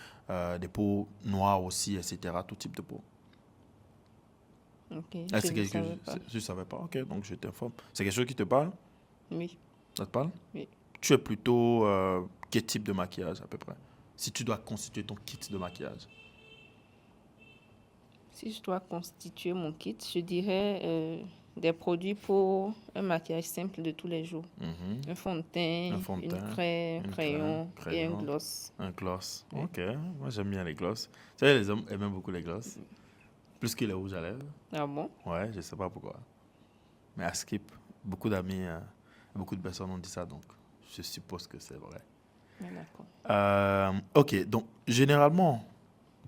des peaux noires aussi, etc. Tout type de peau. Ok, C'est quelque chose, je ne savais pas. Ok, donc je t'informe. C'est quelque chose qui te parle? Oui. Ça te parle? Oui. Tu es plutôt quel type de maquillage à peu près? Si tu dois constituer ton kit de maquillage. Si je dois constituer mon kit, je dirais des produits pour un maquillage simple de tous les jours. Un fond de teint, une craie, un crayon et un gloss. Un gloss. Oui. Ok, moi j'aime bien les gloss. Tu sais, les hommes aiment beaucoup les gloss. Plus que les rouges à lèvres. Ah bon? Ouais, je ne sais pas pourquoi. Mais à Skip, beaucoup d'amis, beaucoup de personnes ont dit ça, donc je suppose que c'est vrai. D'accord. Ok, donc généralement,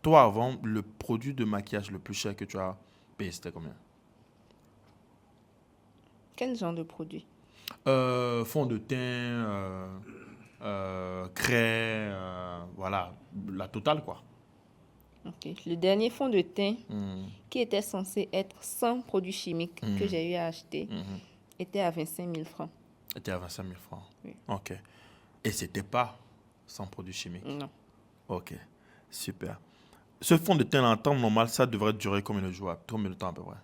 toi avant, le produit de maquillage le plus cher que tu as payé, c'était combien? Quel genre de produit? Fond de teint, craie, voilà, la totale, quoi. Ok. Le dernier fond de teint Mhm. qui était censé être sans produits chimiques que j'ai eu à acheter Mhm. était à 25 000 francs. C'était à 25 000 francs. Oui. Ok. Et c'était pas sans produits chimiques. Non. Ok, super. Ce fond de teint en temps normal, ça devrait durer combien de jours, combien de temps à peu près?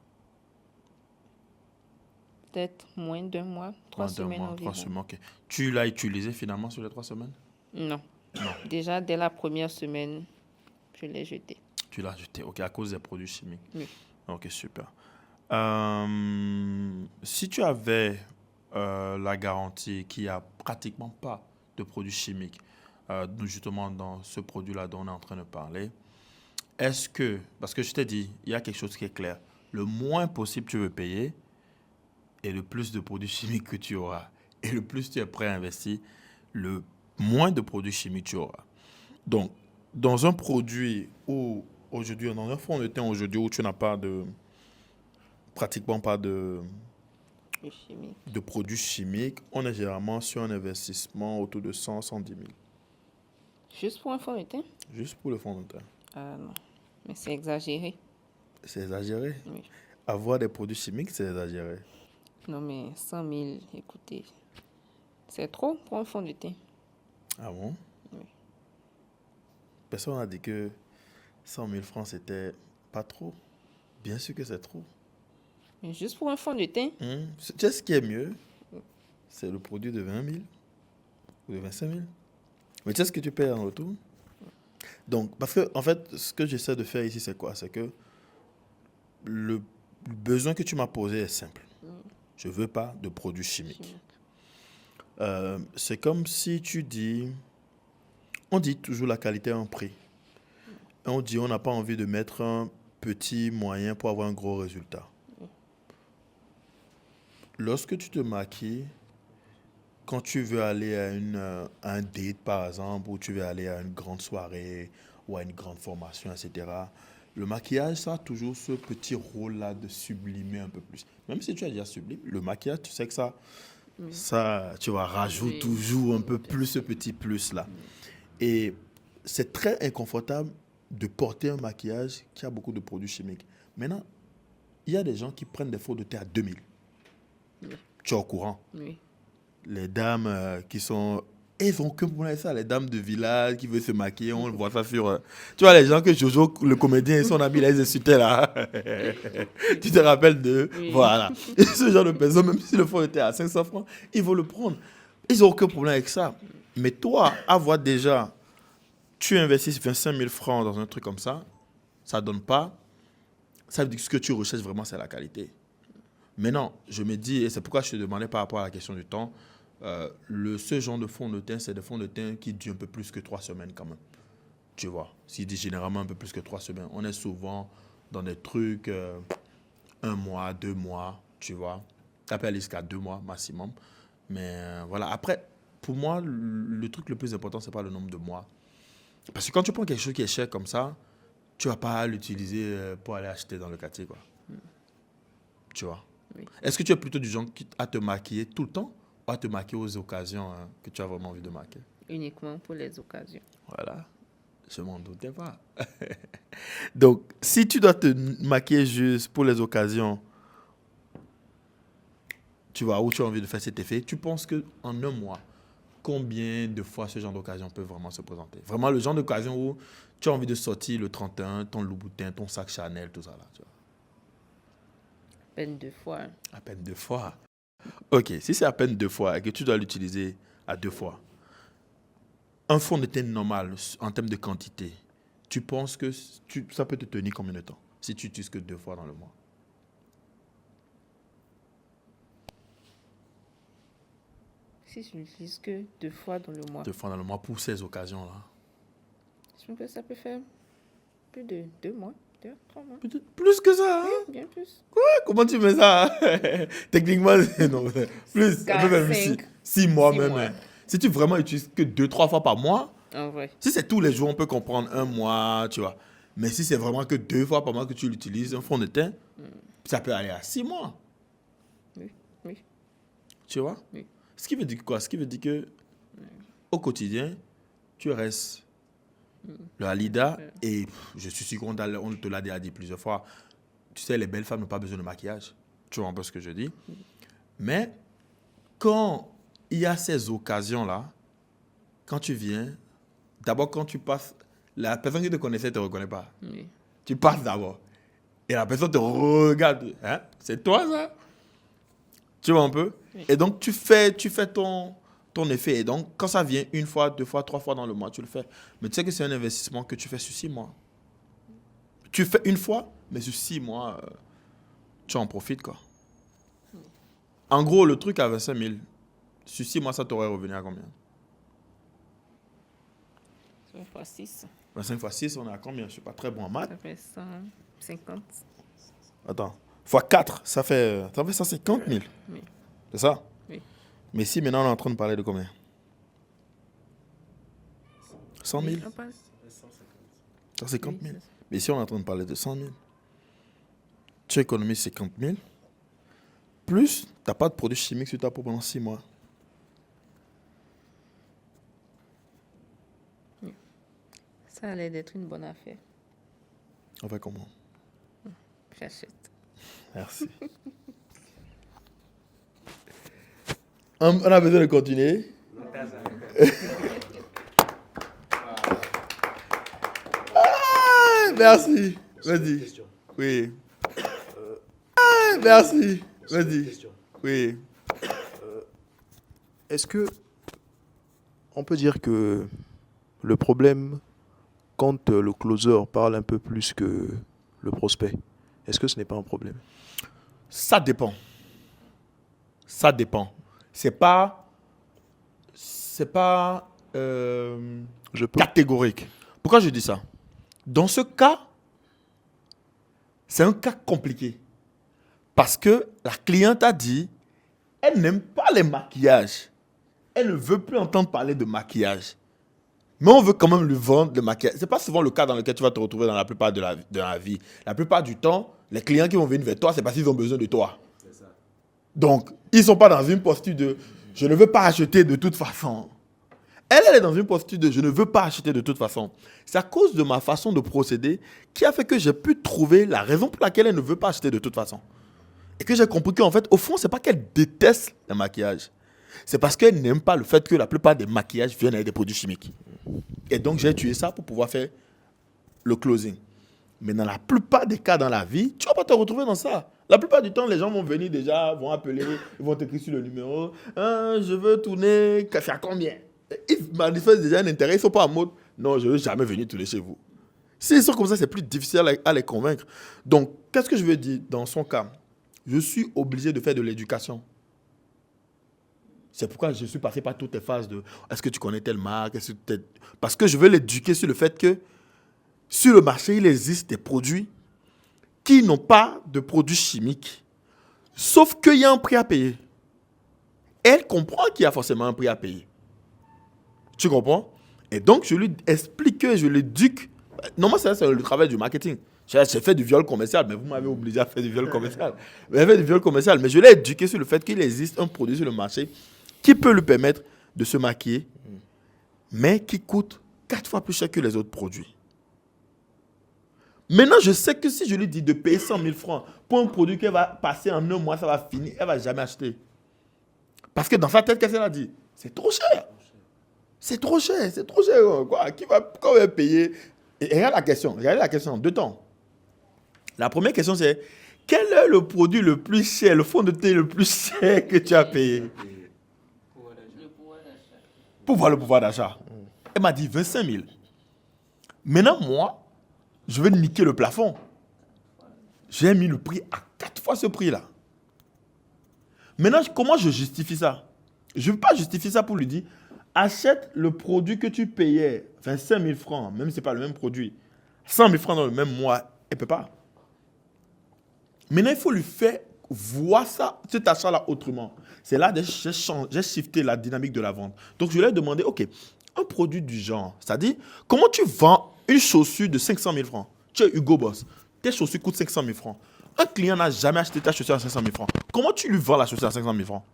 Peut-être moins d'1 mois, 3 Moins d'un semaines mois, environ. 3 semaines, ok. Tu l'as utilisé finalement sur les 3 semaines? Non. Non. Déjà, dès la première semaine, je l'ai jeté. Tu l'as jeté, ok, à cause des produits chimiques. Oui. Ok, super. Si tu avais la garantie qu'il n'y a pratiquement pas de produits chimiques, justement dans ce produit-là dont on est en train de parler, est-ce que, parce que je t'ai dit, il y a quelque chose qui est clair, le moins possible tu veux payer et le plus de produits chimiques que tu auras, et le plus tu es prêt à investir, le moins de produits chimiques tu auras. Donc, dans un produit où, aujourd'hui, dans un fond de teint aujourd'hui où tu n'as pas de, pratiquement pas de produits chimiques, on est généralement sur un investissement autour de 100, 110 000. Juste pour un fond de teint? Juste pour le fond de teint. Ah non. Mais c'est exagéré. C'est exagéré. Oui. Avoir des produits chimiques, c'est exagéré. Non, mais 100 000, écoutez, c'est trop pour un fond de teint. Ah bon? Oui. Personne n'a dit que 100 000 francs, c'était pas trop. Bien sûr que c'est trop. Mais juste pour un fond de teint? Tu sais ce qui est mieux? C'est le produit de 20 000 ou de 25 000. Mais tu sais ce que tu payes en retour? Donc, parce que, en fait, ce que j'essaie de faire ici, c'est quoi? C'est que le besoin que tu m'as posé est simple. Je ne veux pas de produits chimiques. C'est comme si tu dis... On dit toujours la qualité a un prix. Et on dit on n'a pas envie de mettre un petit moyen pour avoir un gros résultat. Lorsque tu te maquilles, quand tu veux aller à un date, par exemple, ou tu veux aller à une grande soirée ou à une grande formation, etc., le maquillage, ça a toujours ce petit rôle-là de sublimer un peu plus. Même si tu as déjà sublimé, le maquillage, tu sais que ça tu vois, rajoute toujours un peu plus ce petit plus-là. Et c'est très inconfortable de porter un maquillage qui a beaucoup de produits chimiques. Maintenant, il y a des gens qui prennent des faux de teint à 2000. Tu es au courant? Oui. Les dames qui sont... Ils ont que pour ça, les dames de village qui veulent se maquiller, on voit ça sur... Tu vois, les gens que Jojo, le comédien, et son ami, là, ils insultaient là. Tu te rappelles de... Oui. Voilà. Et ce genre de personnes, même si le fond était à 500 francs, ils vont le prendre. Ils n'ont aucun problème avec ça. Mais toi, avoir déjà... Tu investis 25 000 francs dans un truc comme ça, ça ne donne pas... Ça veut dire que ce que tu recherches vraiment, c'est la qualité. Maintenant, je me dis, et c'est pourquoi je te demandais par rapport à la question du temps, ce genre de fond de teint, c'est des fonds de teint qui durent un peu plus que 3 semaines quand même. Tu vois, s'il dit généralement un peu plus que 3 semaines, on est souvent dans des trucs 1 mois, 2 mois, tu vois. Ça peut aller jusqu'à 2 mois maximum. Mais voilà, après, pour moi, le truc le plus important, ce n'est pas le nombre de mois. Parce que quand tu prends quelque chose qui est cher comme ça, tu ne vas pas l'utiliser pour aller acheter dans le quartier, quoi. Tu vois. Oui. Est-ce que tu es plutôt du genre à te maquiller tout le temps ou à te maquiller aux occasions que tu as vraiment envie de maquiller? Uniquement pour les occasions. Voilà, je m'en doutais pas. Donc, si tu dois te maquiller juste pour les occasions, tu vois, où tu as envie de faire cet effet, tu penses qu'en 1 mois, combien de fois ce genre d'occasion peut vraiment se présenter? Vraiment le genre d'occasion où tu as envie de sortir le 31, ton Louboutin, ton sac Chanel, tout ça là, tu vois. À peine 2 fois. À peine 2 fois. Ok, si c'est à peine 2 fois et que tu dois l'utiliser à 2 fois, un fond de teint normal en termes de quantité, tu penses que ça peut te tenir combien de temps si tu n'utilises que 2 fois dans le mois? Si je l'utilise que 2 fois dans le mois, 2 fois dans le mois pour ces occasions-là. je pense que ça peut faire plus de 2 mois, 2, 3 mois. Peut-être plus que ça. Hein? Bien plus. Comment tu mets ça? Techniquement, non. Plus. On peut faire 6 mois 6 même. mois. Hein. Si tu vraiment utilises que 2-3 fois par mois, En vrai. si c'est tous les jours, on peut comprendre 1 mois, tu vois. Mais si c'est vraiment que 2 fois par mois que tu l'utilises, un fond de teint, ça peut aller à 6 mois. Oui, oui. Tu vois? Oui. Ce qui veut dire quoi? Ce qui veut dire que au quotidien, tu restes le Halida et je suis sûr qu'on te l'a déjà dit plusieurs fois. Tu sais, les belles femmes n'ont pas besoin de maquillage. Tu vois un peu ce que je dis. Mais quand il y a ces occasions-là, quand tu viens, d'abord quand tu passes, la personne qui te connaissait ne te reconnaît pas. Oui. Tu passes d'abord. Et la personne te regarde. Hein? C'est toi ça? Tu vois un peu? Oui. Et donc tu fais ton effet. Et donc quand ça vient une fois, 2 fois, 3 fois dans le mois, tu le fais. Mais tu sais que c'est un investissement que tu fais sur 6 mois. Tu fais une fois, mais sur 6 mois, tu en profites quoi. En gros, le truc à 25 000, sur 6 mois, ça t'aurait revenu à combien? 5 fois 6, 25 fois 6, on est à combien? Je ne suis pas très bon en maths. ça fait 150. Attends. Fois 4, ça fait 150 000. Oui. C'est ça? Oui. Mais si maintenant on est en train de parler de combien? 100 000? On passe. 150 000. Oui, c'est ça. Mais ici on est en train de parler de 100 000. Tu économises 50 000. Plus, tu n'as pas de produits chimiques sur ta peau pendant 6 mois. Ça allait d'être une bonne affaire. On fait comment? J'achète. Merci. On a besoin de continuer. Ah, merci. Vas-y. Oui. Ah, merci. Vas-y. Oui. Est-ce que on peut dire que le problème, quand le closer parle un peu plus que le prospect, est-ce que ce n'est pas un problème? Ça dépend. Ça dépend. C'est pas Je peux. catégorique. Pourquoi je dis ça? Dans ce cas, c'est un cas compliqué. Parce que la cliente a dit, elle n'aime pas les maquillages. Elle ne veut plus entendre parler de maquillage. Mais on veut quand même lui vendre le maquillage. Ce n'est pas souvent le cas dans lequel tu vas te retrouver dans la plupart de la vie. La plupart du temps, les clients qui vont venir vers toi, c'est parce qu'ils ont besoin de toi. Donc, ils ne sont pas dans une posture de « je ne veux pas acheter de toute façon ». Elle est dans une posture de « je ne veux pas acheter de toute façon ». C'est à cause de ma façon de procéder qui a fait que j'ai pu trouver la raison pour laquelle elle ne veut pas acheter de toute façon. Et que j'ai compris qu'en fait, au fond, ce n'est pas qu'elle déteste le maquillage. C'est parce qu'elle n'aime pas le fait que la plupart des maquillages viennent avec des produits chimiques. Et donc, j'ai tué ça pour pouvoir faire le closing. Mais dans la plupart des cas dans la vie, tu ne vas pas te retrouver dans ça. La plupart du temps, les gens vont venir déjà, vont appeler, ils vont t'écrire sur le numéro. Ah, je veux tourner, c'est à combien? Ils manifestent déjà un intérêt, ils ne sont pas en mode non, je ne veux jamais venir tourner chez vous. S'ils sont comme ça, c'est plus difficile à les convaincre. Donc, qu'est-ce que je veux dire dans son cas? Je suis obligé de faire de l'éducation. C'est pourquoi je suis passé par toutes les phases de est-ce que tu connais telle marque? Parce que je veux l'éduquer sur le fait que sur le marché, il existe des produits qui n'ont pas de produits chimiques. Sauf qu'il y a un prix à payer. Elle comprend qu'il y a forcément un prix à payer. Tu comprends? Et donc, je lui explique, je l'éduque. Normalement, c'est le travail du marketing. J'ai fait du viol commercial, mais vous m'avez obligé à faire du viol commercial. J'ai fait du viol commercial, mais je l'ai éduqué sur le fait qu'il existe un produit sur le marché qui peut lui permettre de se maquiller, mais qui coûte 4 fois plus cher que les autres produits. Maintenant, je sais que si je lui dis de payer 100 000 francs pour un produit qu'elle va passer en 1 mois, ça va finir, elle ne va jamais acheter. Parce que dans sa tête, qu'est-ce qu'elle a dit? C'est trop cher. C'est trop cher, c'est trop cher. Quoi? Quand va payer? Et regardez la question en 2 temps. La première question, c'est quel est le produit le plus cher, le fond de thé le plus cher que tu as payé? Pour voir le pouvoir d'achat. Elle m'a dit 25 000. Maintenant, moi, je vais niquer le plafond. J'ai mis le prix à 4 fois ce prix-là. Maintenant, comment je justifie ça? Je ne veux pas justifier ça pour lui dire achète le produit que tu payais 25 000 francs, même si ce n'est pas le même produit, 100 000 francs dans le même mois. Elle ne peut pas. Maintenant, il faut lui faire voir ça, cet achat-là autrement. C'est là que j'ai shifté la dynamique de la vente. Donc, je lui ai demandé, OK, un produit du genre, c'est-à-dire, comment tu vends une chaussure de 500 000 francs? Tu es Hugo Boss, tes chaussures coûtent 500 000 francs. Un client n'a jamais acheté ta chaussure à 500 000 francs. Comment tu lui vends la chaussure à 500 000 francs?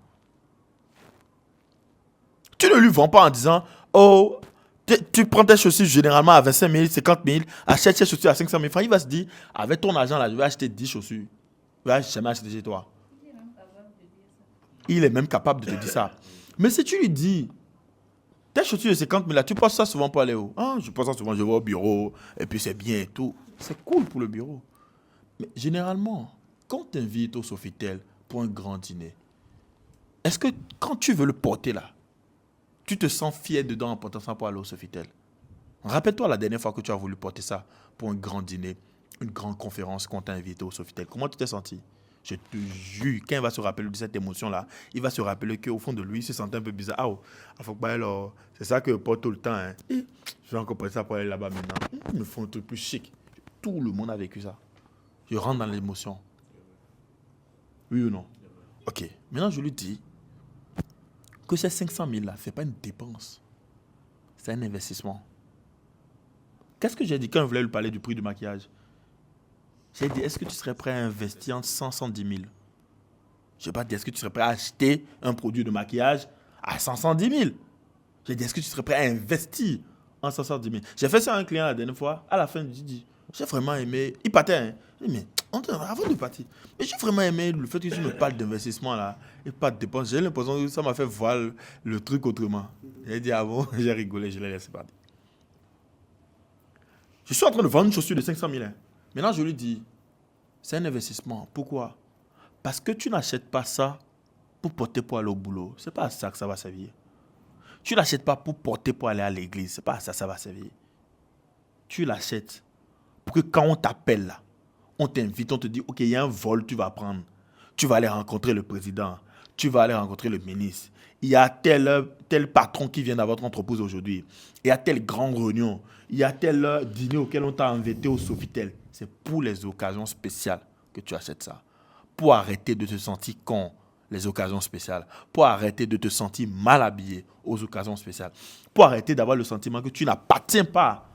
Tu ne lui vends pas en disant, oh, tu prends tes chaussures généralement à 25 000, 50 000, achète tes chaussures à 500 000 francs. Il va se dire, avec ton argent là, je vais acheter 10 chaussures. Je vais jamais acheter chez toi. Il est même capable de te dire ça. Mais si tu lui dis, tes chaussures de 50 000 là, tu passes ça souvent pour aller où? Ah, je passe ça souvent, je vais au bureau, et puis c'est bien et tout. C'est cool pour le bureau. Mais généralement, quand tu invites au Sofitel pour un grand dîner, est-ce que quand tu veux le porter là, tu te sens fier dedans en portant ça pour aller au Sofitel? Rappelle-toi la dernière fois que tu as voulu porter ça pour un grand dîner, une grande conférence qu'on t'a invité au Sofitel. Comment tu t'es senti? Je te jure, quand il va se rappeler de cette émotion-là, il va se rappeler qu'au fond de lui, il se sentait un peu bizarre. Ah, faut que alors, c'est ça que je porte tout le temps. Hein. Je vais encore porter ça pour aller là-bas maintenant. Ils me font un truc plus chic. Tout le monde a vécu ça. Je rentre dans l'émotion. Oui ou non? Ok. Maintenant, je lui dis que ces 500 000 là, ce n'est pas une dépense. C'est un investissement. Qu'est-ce que j'ai dit quand je voulais lui parler du prix du maquillage? J'ai dit, est-ce que tu serais prêt à investir en 110 000? Je n'ai pas dit, est-ce que tu serais prêt à acheter un produit de maquillage à 110 000? J'ai dit, est-ce que tu serais prêt à investir en 110 000? J'ai fait ça à un client la dernière fois. À la fin, j'ai dit, j'ai vraiment aimé. Il partait, hein. J'ai dit, mais avant de partir, mais j'ai vraiment aimé le fait que tu me parles d'investissement là et pas de dépenses. J'ai l'impression que ça m'a fait voir le truc autrement. J'ai dit, ah bon, j'ai rigolé, je l'ai laissé partir. Je suis en train de vendre une chaussure de 500 000. Hein. Maintenant, je lui dis, c'est un investissement. Pourquoi? Parce que tu n'achètes pas ça pour porter pour aller au boulot. Ce n'est pas à ça que ça va servir. Tu ne l'achètes pas pour porter pour aller à l'église. Ce n'est pas à ça que ça va servir. Tu l'achètes pour que quand on t'appelle là, on t'invite, on te dit, ok, il y a un vol, tu vas prendre. Tu vas aller rencontrer le président. Tu vas aller rencontrer le ministre. Il y a tel patron qui vient dans votre entreprise aujourd'hui. Il y a telle grande réunion. Il y a tel dîner auquel on t'a invité au Sofitel. C'est pour les occasions spéciales que tu achètes ça. Pour arrêter de te sentir con, les occasions spéciales. Pour arrêter de te sentir mal habillé aux occasions spéciales. Pour arrêter d'avoir le sentiment que tu n'appartiens pas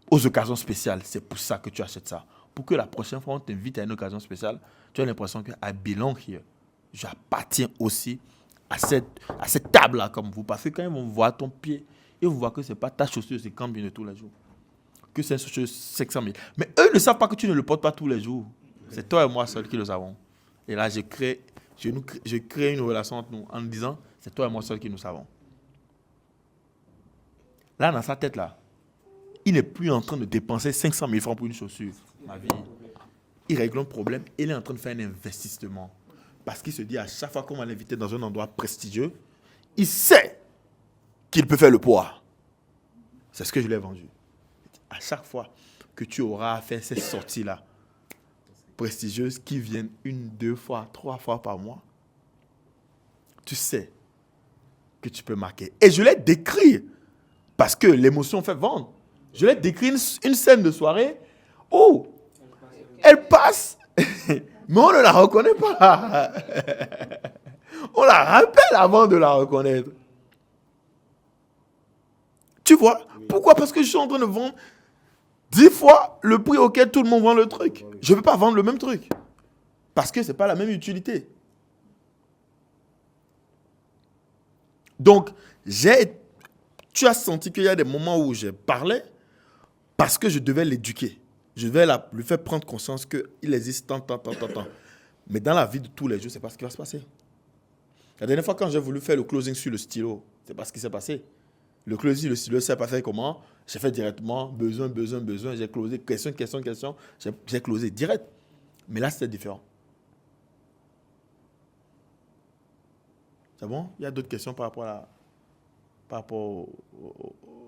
aux occasions spéciales. C'est pour ça que tu achètes ça. Pour que la prochaine fois on t'invite à une occasion spéciale, tu as l'impression que I belong here. J'appartiens aussi à cette table-là comme vous. Parce que quand ils vont voir ton pied, ils vont voir que ce n'est pas ta chaussure, c'est quand bien de tous les jours. Que c'est une chaussure de 500 000. Mais eux ne savent pas que tu ne le portes pas tous les jours. C'est toi et moi seuls qui le savons. Et là, je crée une relation entre nous en disant, c'est toi et moi seuls qui nous savons. Là, dans sa tête, là, il n'est plus en train de dépenser 500 000 francs pour une chaussure. Ma vie. Il règle un problème et il est en train de faire un investissement. Parce qu'il se dit, à chaque fois qu'on va l'inviter dans un endroit prestigieux, il sait qu'il peut faire le poids. C'est ce que je lui ai vendu. À chaque fois que tu auras à faire ces sorties-là, prestigieuses, qui viennent 1, 2 fois, 3 fois par mois, tu sais que tu peux marquer. Et je l'ai décrit, parce que l'émotion fait vendre. Je l'ai décrit une scène de soirée où elle passe, mais on ne la reconnaît pas. On la rappelle avant de la reconnaître. Tu vois? Pourquoi? Parce que je suis en train de vendre 10 fois le prix auquel tout le monde vend le truc. Je ne peux pas vendre le même truc. Parce que ce n'est pas la même utilité. Donc, tu as senti qu'il y a des moments où je parlais parce que je devais l'éduquer. Je devais lui faire prendre conscience qu'il existe tant. Mais dans la vie de tous les jours, ce n'est pas ce qui va se passer. La dernière fois, quand j'ai voulu faire le closing sur le stylo, c'est pas ce qui s'est passé. Le closing, le stylo, c'est pas fait comment? J'ai fait directement, besoin. J'ai closé, question. J'ai closé direct. Mais là, c'était différent. C'est bon? Il y a d'autres questions par rapport au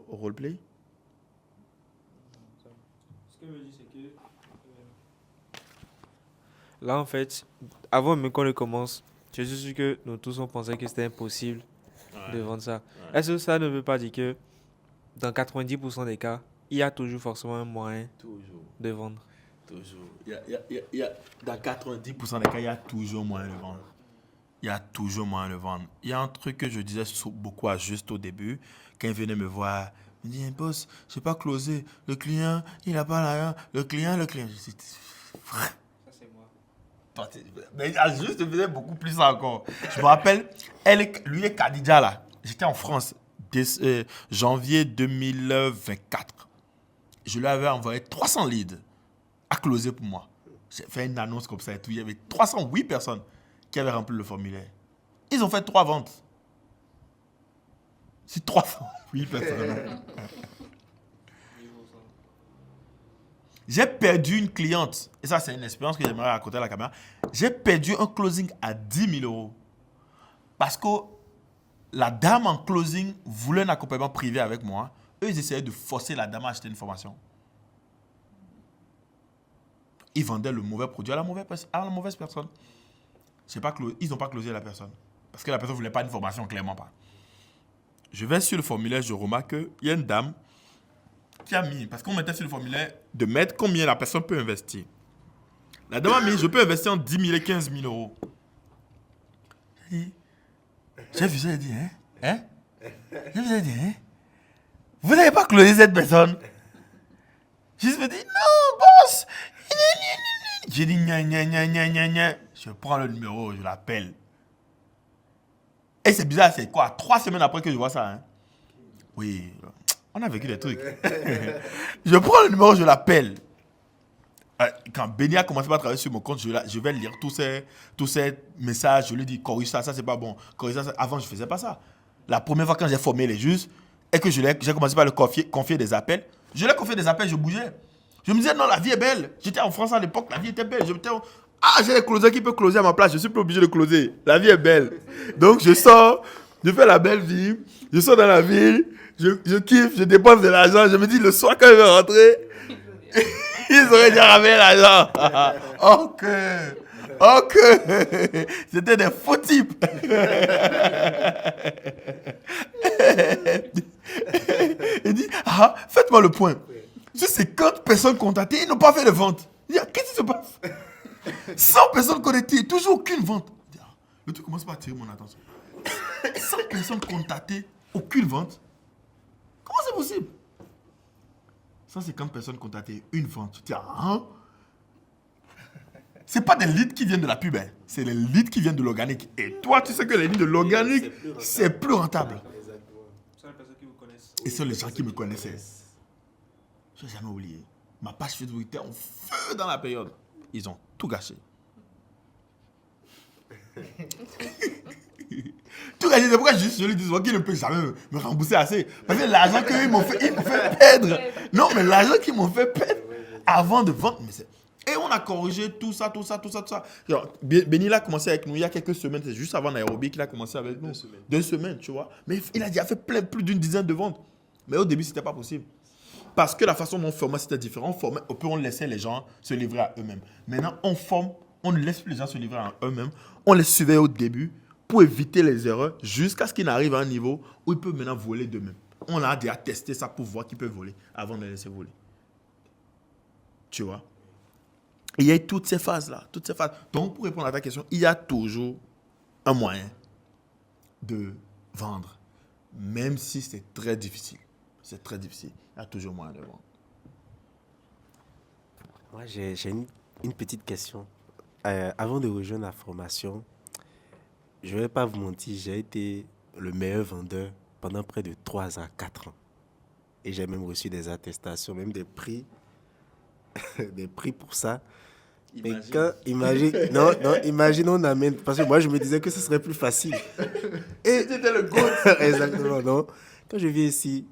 roleplay? Ce que je dis, c'est que là, en fait, avant même qu'on ne commence, je suis sûr que nous tous, on pensait que c'était impossible de vendre ça. Ouais. Est-ce que ça ne veut pas dire que dans 90% des cas, il y a toujours forcément un moyen de vendre? Toujours. Dans 90% des cas, il y a toujours moyen de vendre. Il y a toujours moyen de vendre. Il y a un truc que je disais beaucoup à Juste au début, quand il venait me voir, il me dit, boss, je n'ai pas closé. Le client, il n'a pas l'argent. Le client. Je dis, frère. Ça, c'est moi. Toi, mais juste, je faisais beaucoup plus ça encore. Je me rappelle, lui et Khadija, là, j'étais en France, janvier 2024. Je lui avais envoyé 300 leads à closer pour moi. J'ai fait une annonce comme ça et tout. Il y avait 308 personnes qui avaient rempli le formulaire. Ils ont fait 3 ventes. C'est 308 personnes. J'ai perdu une cliente. Et ça, c'est une expérience que j'aimerais raconter à la caméra. J'ai perdu un closing à 10 000 euros. Parce que la dame en closing voulait un accompagnement privé avec moi. Eux, ils essayaient de forcer la dame à acheter une formation. Ils vendaient le mauvais produit à la mauvaise personne. Ils n'ont pas closé la personne. Parce que la personne ne voulait pas une formation, clairement pas. Je vais sur le formulaire, je remarque qu'il y a une dame qui a mis, parce qu'on mettait sur le formulaire de mettre combien la personne peut investir. La dame a mis, je peux investir en 10 000 et 15 000 euros. J'ai vu ça, j'ai dit, hein? J'ai vu ça, j'ai dit, hein? Vous n'avez pas closé cette personne? Je me dis, non, boss! J'ai dit, gna. Je prends le numéro, je l'appelle. Et c'est bizarre, c'est quoi? 3 semaines après que je vois ça, hein? Oui, on a vécu des trucs. Je prends le numéro, je l'appelle. Quand Benny a commencé à travailler sur mon compte, je vais lire tous ces messages. Je lui dis, corrige ça, ça c'est pas bon. Corrige ça. Avant, je ne faisais pas ça. La première fois quand j'ai formé les juges et que j'ai commencé par leur confier des appels, je leur confiais des appels, je bougeais. Je me disais, non, la vie est belle. J'étais en France à l'époque, la vie était belle. J'ai les closers qui peuvent closer à ma place, je ne suis plus obligé de closer. La vie est belle. Donc, je sors, je fais la belle vie, je sors dans la ville, je kiffe, je dépense de l'argent. Je me dis, le soir, quand je vais rentrer, ils auraient déjà ramené l'argent. Ok. C'était des faux types. Il dit, faites-moi le point. Sur 50 personnes contactées, ils n'ont pas fait de vente. Il dit, qu'est-ce qui se passe? 100 personnes connectées, toujours aucune vente. Le truc commence pas à attirer mon attention. 100 personnes contactées, aucune vente. Comment c'est possible? 150 personnes contactées, une vente. Tu te dis, c'est pas des leads qui viennent de la pub, hein. C'est les leads qui viennent de l'organique. Et toi, tu sais que les leads de l'organique, c'est plus rentable. Et ce sont les gens qui me connaissaient. Je n'ai jamais oublié. Ma page Facebook était en feu dans la période. Ils ont tout gâché. Tout gâché. C'est pourquoi je lui dis qu'ils ne peuvent jamais me rembourser assez. Parce que l'argent qu'ils m'ont fait perdre. Non, mais l'argent qu'ils m'ont fait perdre avant de vendre. Et on a corrigé tout ça. Genre, Benny a commencé avec nous il y a quelques semaines. C'est juste avant Nairobi qu'il a commencé avec nous. 2 semaines, tu vois. Mais il a déjà fait plus d'une dizaine de ventes. Mais au début, ce n'était pas possible. Parce que la façon dont on formait, c'était différent. On laissait les gens se livrer à eux-mêmes. Maintenant, on ne laisse plus les gens se livrer à eux-mêmes. On les surveille au début pour éviter les erreurs jusqu'à ce qu'ils n'arrivent à un niveau où ils peuvent maintenant voler d'eux-mêmes. On a déjà testé ça pour voir qu'ils peuvent voler avant de les laisser voler. Tu vois? Et il y a toutes ces phases-là. Donc, pour répondre à ta question, il y a toujours un moyen de vendre. Même si c'est très difficile. C'est très difficile. Il y a toujours moyen de vendre. Moi, j'ai une petite question. Avant de rejoindre la formation, je ne vais pas vous mentir, j'ai été le meilleur vendeur pendant près de 3 à 4 ans. Et j'ai même reçu des attestations, même des prix pour ça. Imagine on amène, parce que moi je me disais que ce serait plus facile. Et c'était le goût. Exactement, non. Quand je viens ici,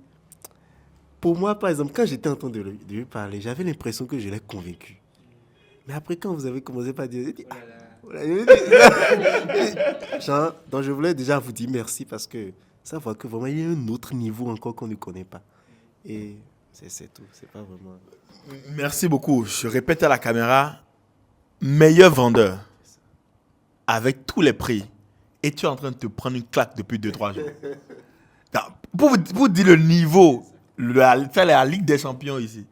pour moi par exemple, quand j'étais en train de lui parler, j'avais l'impression que je l'ai convaincu. Mais après quand vous avez commencé par dire, donc je voulais déjà vous dire merci parce que ça voit que vraiment il y a un autre niveau encore qu'on ne connaît pas. Et c'est tout, c'est pas vraiment... Merci beaucoup. Je répète à la caméra, meilleur vendeur avec tous les prix. Et tu es en train de te prendre une claque depuis 2-3 jours. Pour vous dire le niveau, faire la Ligue des Champions ici.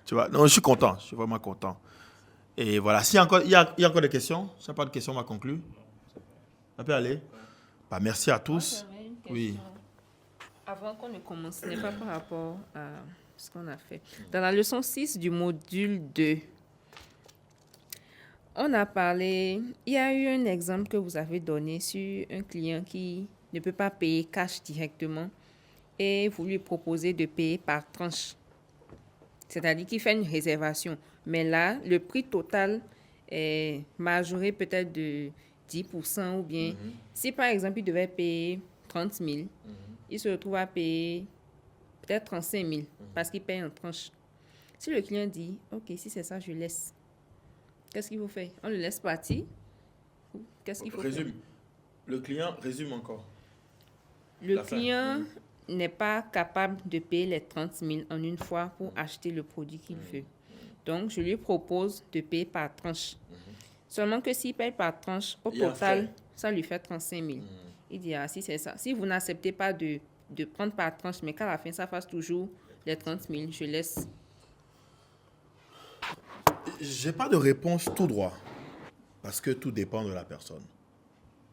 Tu vois, non, je suis content. Je suis vraiment content. Et voilà. S'il y a encore des questions, s'il n'y a pas de questions, on va conclure. Ça peut aller. Merci à tous. Oui. Avant qu'on ne commence, ce n'est pas par rapport à ce qu'on a fait. Dans la leçon 6 du module 2, On a parlé, il y a eu un exemple que vous avez donné sur un client qui ne peut pas payer cash directement et vous lui proposez de payer par tranche. C'est-à-dire qu'il fait une réservation. Mais là, le prix total est majoré peut-être de 10% ou bien, si par exemple il devait payer 30 000, il se retrouve à payer peut-être 35 000 parce qu'il paye en tranche. Si le client dit, OK, si c'est ça, je laisse. Qu'est-ce qu'il faut faire? On le laisse partir? Qu'est-ce qu'il faut faire? Résume. Le client résume encore. Le client n'est pas capable de payer les 30 000 en une fois pour acheter le produit qu'il veut. Donc, je lui propose de payer par tranche. Seulement que s'il paye par tranche, au total, ça lui fait 35 000. Il dit, ah, si c'est ça. Si vous n'acceptez pas de prendre par tranche, mais qu'à la fin, ça fasse toujours les 30 000, je laisse. J'ai pas de réponse tout droit. Parce que tout dépend de la personne.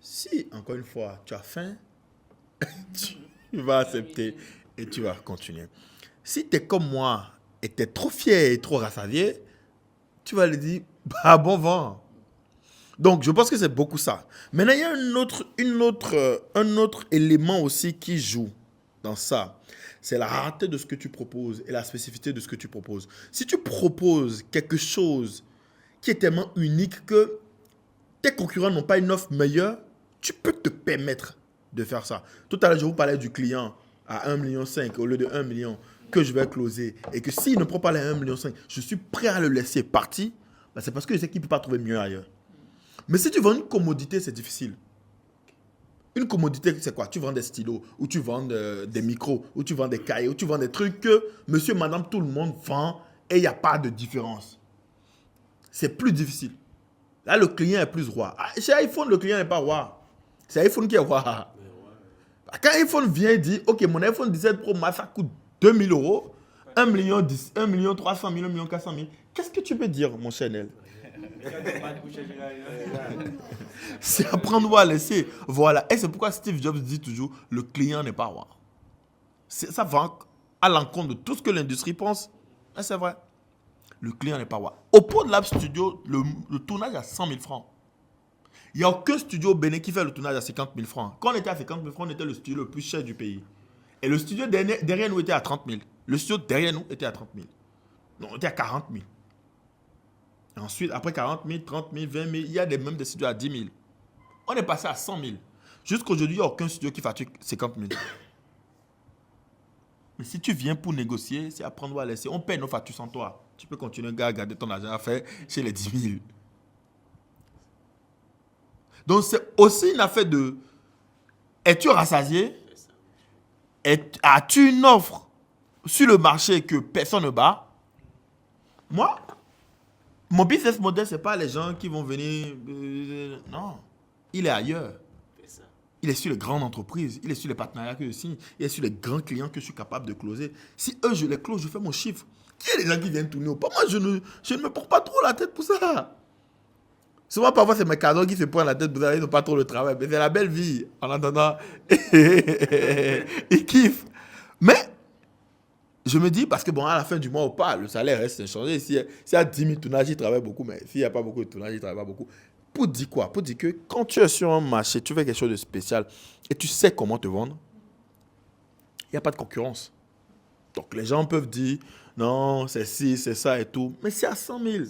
Si, encore une fois, tu as faim, tu vas accepter et tu vas continuer. Si tu es comme moi et tu es trop fier et trop rassasié, tu vas lui dire, bah bon vent. Donc, je pense que c'est beaucoup ça. Maintenant, il y a un autre élément aussi qui joue dans ça. C'est la rareté de ce que tu proposes et la spécificité de ce que tu proposes. Si tu proposes quelque chose qui est tellement unique que tes concurrents n'ont pas une offre meilleure, tu peux te permettre de faire ça. Tout à l'heure, je vous parlais du client à 1,5 million au lieu de 1 million que je vais closer et que s'il ne prend pas les 1,5 million, je suis prêt à le laisser partir, ben c'est parce que je sais qu'il ne peut pas trouver mieux ailleurs. Mais si tu vends une commodité, c'est difficile. Une commodité, c'est quoi? Tu vends des stylos, ou tu vends des micros, ou tu vends des cahiers, ou tu vends des trucs que monsieur, madame, tout le monde vend et il n'y a pas de différence. C'est plus difficile. Là, le client est plus roi. Chez iPhone, le client n'est pas roi. C'est iPhone qui est roi. Quand iPhone vient et dit, OK, mon iPhone 17 Pro Max, ça coûte 2 000 €, 1 million 300 000, 1 million 400 000. Qu'est-ce que tu peux dire, mon Chanel? C'est à prendre ou à laisser. Voilà. Et c'est pourquoi Steve Jobs dit toujours, le client n'est pas roi. Ça va à l'encontre de tout ce que l'industrie pense. Et c'est vrai. Le client n'est pas roi. Au Pod Lab Studio, le tournage à 100 000 francs. Il n'y a aucun studio au Bénin qui fait le tournage à 50 000 francs. Quand on était à 50 000 francs, on était le studio le plus cher du pays. Et le studio derrière nous était à 30 000. Le studio derrière nous était à 30 000. Non, on était à 40 000. Et ensuite, après 40 000, 30 000, 20 000, il y a même des studios à 10 000. On est passé à 100 000. Jusqu'aujourd'hui, il n'y a aucun studio qui facture 50 000. Mais si tu viens pour négocier, c'est à prendre ou à laisser. On paie nos factures sans toi. Tu peux continuer à garder ton argent à faire chez les 10 000. Donc, c'est aussi une affaire de... Es-tu rassasié? As-tu une offre sur le marché que personne ne bat? Moi, mon business model, ce n'est pas les gens qui vont venir... non. Il est ailleurs. Il est sur les grandes entreprises. Il est sur les partenariats que je signe. Il est sur les grands clients que je suis capable de closer. Si eux, je les close, je fais mon chiffre. Qui est les gens qui viennent tourner au pas? Moi, je ne me prends pas trop la tête pour ça. Souvent, parfois, c'est mes cadeaux qui se prennent la tête pour ça. Ils n'ont pas trop le travail. Mais c'est la belle vie. En attendant, ils kiffent. Mais, je me dis, parce que bon, à la fin du mois, le salaire reste inchangé. S'il y a 10 000 tournages, ils travaillent beaucoup. Mais s'il n'y a pas beaucoup de tournages, ils ne travaillent pas beaucoup. Pour dire quoi? Pour dire que quand tu es sur un marché, tu fais quelque chose de spécial et tu sais comment te vendre, il n'y a pas de concurrence. Donc, les gens peuvent dire, non, c'est ci, c'est ça et tout. Mais c'est à 100 000.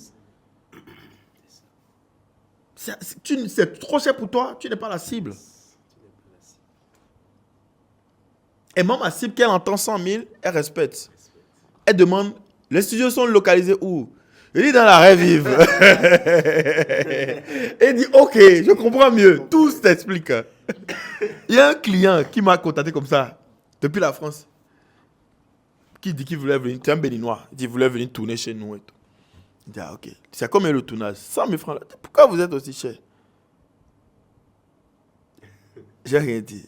C'est trop cher pour toi, tu n'es pas la cible. Et même ma cible, qu'elle entend 100 000, elle respecte. Elle demande, les studios sont localisés où? Il dit dans la rêve vive. Il dit, OK, je comprends mieux. Tout s'explique. Il y a un client qui m'a contacté comme ça, depuis la France, qui dit qu'il voulait venir, c'est un Béninois, il dit qu'il voulait venir tourner chez nous et tout. Il dit, ah, OK. C'est combien le tournage? 100 000 francs. Pourquoi vous êtes aussi cher? J'ai rien dit.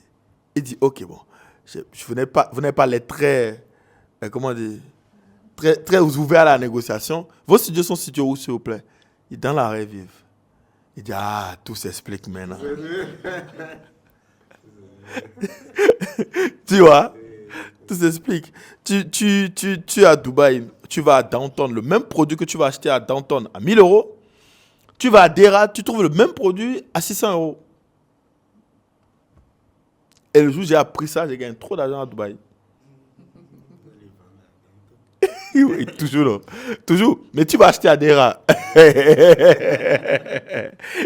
Il dit, OK, bon. Vous n'avez pas les traits, comment dire, très ouverts à la négociation. Vos studios sont situés où, s'il vous plaît? Il dit, dans la rêve vive. Il dit, ah, tout s'explique maintenant. Tu vois? Tout s'explique. Tu es à Dubaï, tu vas à Downtown, le même produit que tu vas acheter à Downtown à 1 000 €, Tu vas à Dera, tu trouves le même produit à 600 euros. Et le jour où j'ai appris ça, j'ai gagné trop d'argent à Dubaï. Oui, toujours, là. Toujours. Mais tu vas acheter à Dera.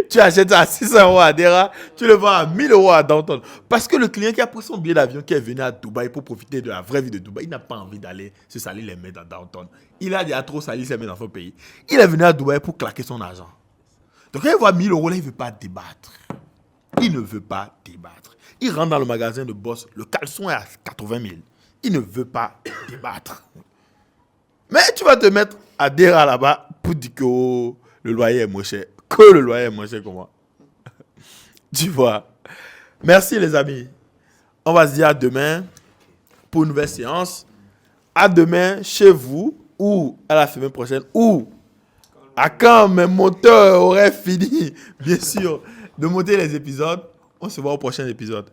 Tu achètes à 600 euros à Dera, tu le vends à 1000 euros à Downtown. Parce que le client qui a pris son billet d'avion, qui est venu à Dubaï pour profiter de la vraie vie de Dubaï, il n'a pas envie d'aller se salir les mains dans Downtown. Il a déjà trop sali ses mains dans son pays. Il est venu à Dubaï pour claquer son argent. Donc quand il voit 1000 euros, là, il ne veut pas débattre. Il ne veut pas débattre. Il rentre dans le magasin de Boss, le caleçon est à 80 000. Il ne veut pas débattre. Mais tu vas te mettre à Dera là-bas pour dire que le loyer est moins cher. Que le loyer est moins cher que moi. Tu vois. Merci les amis. On va se dire à demain pour une nouvelle séance. À demain chez vous ou à la semaine prochaine ou à quand mes monteurs auraient fini, bien sûr, de monter les épisodes. On se voit au prochain épisode.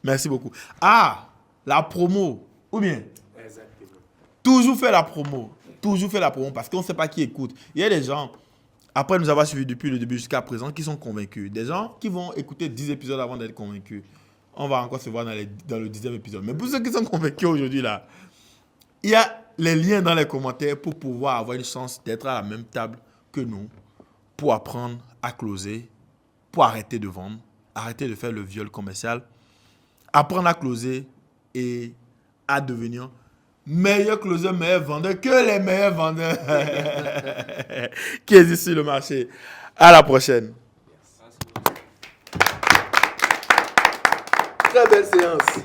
Merci beaucoup. Ah, la promo. Ou bien? Exactement. Toujours faire la promo. Toujours faire la promo parce qu'on ne sait pas qui écoute. Il y a des gens, après nous avoir suivis depuis le début jusqu'à présent, qui sont convaincus. Des gens qui vont écouter 10 épisodes avant d'être convaincus. On va encore se voir dans le 10e épisode. Mais pour ceux qui sont convaincus aujourd'hui, là, il y a les liens dans les commentaires pour pouvoir avoir une chance d'être à la même table que nous, pour apprendre à closer, pour arrêter de vendre, arrêter de faire le viol commercial, apprendre à closer et à devenir meilleur closer, meilleur vendeur que les meilleurs vendeurs qui existent sur le marché. À la prochaine. Très belle séance.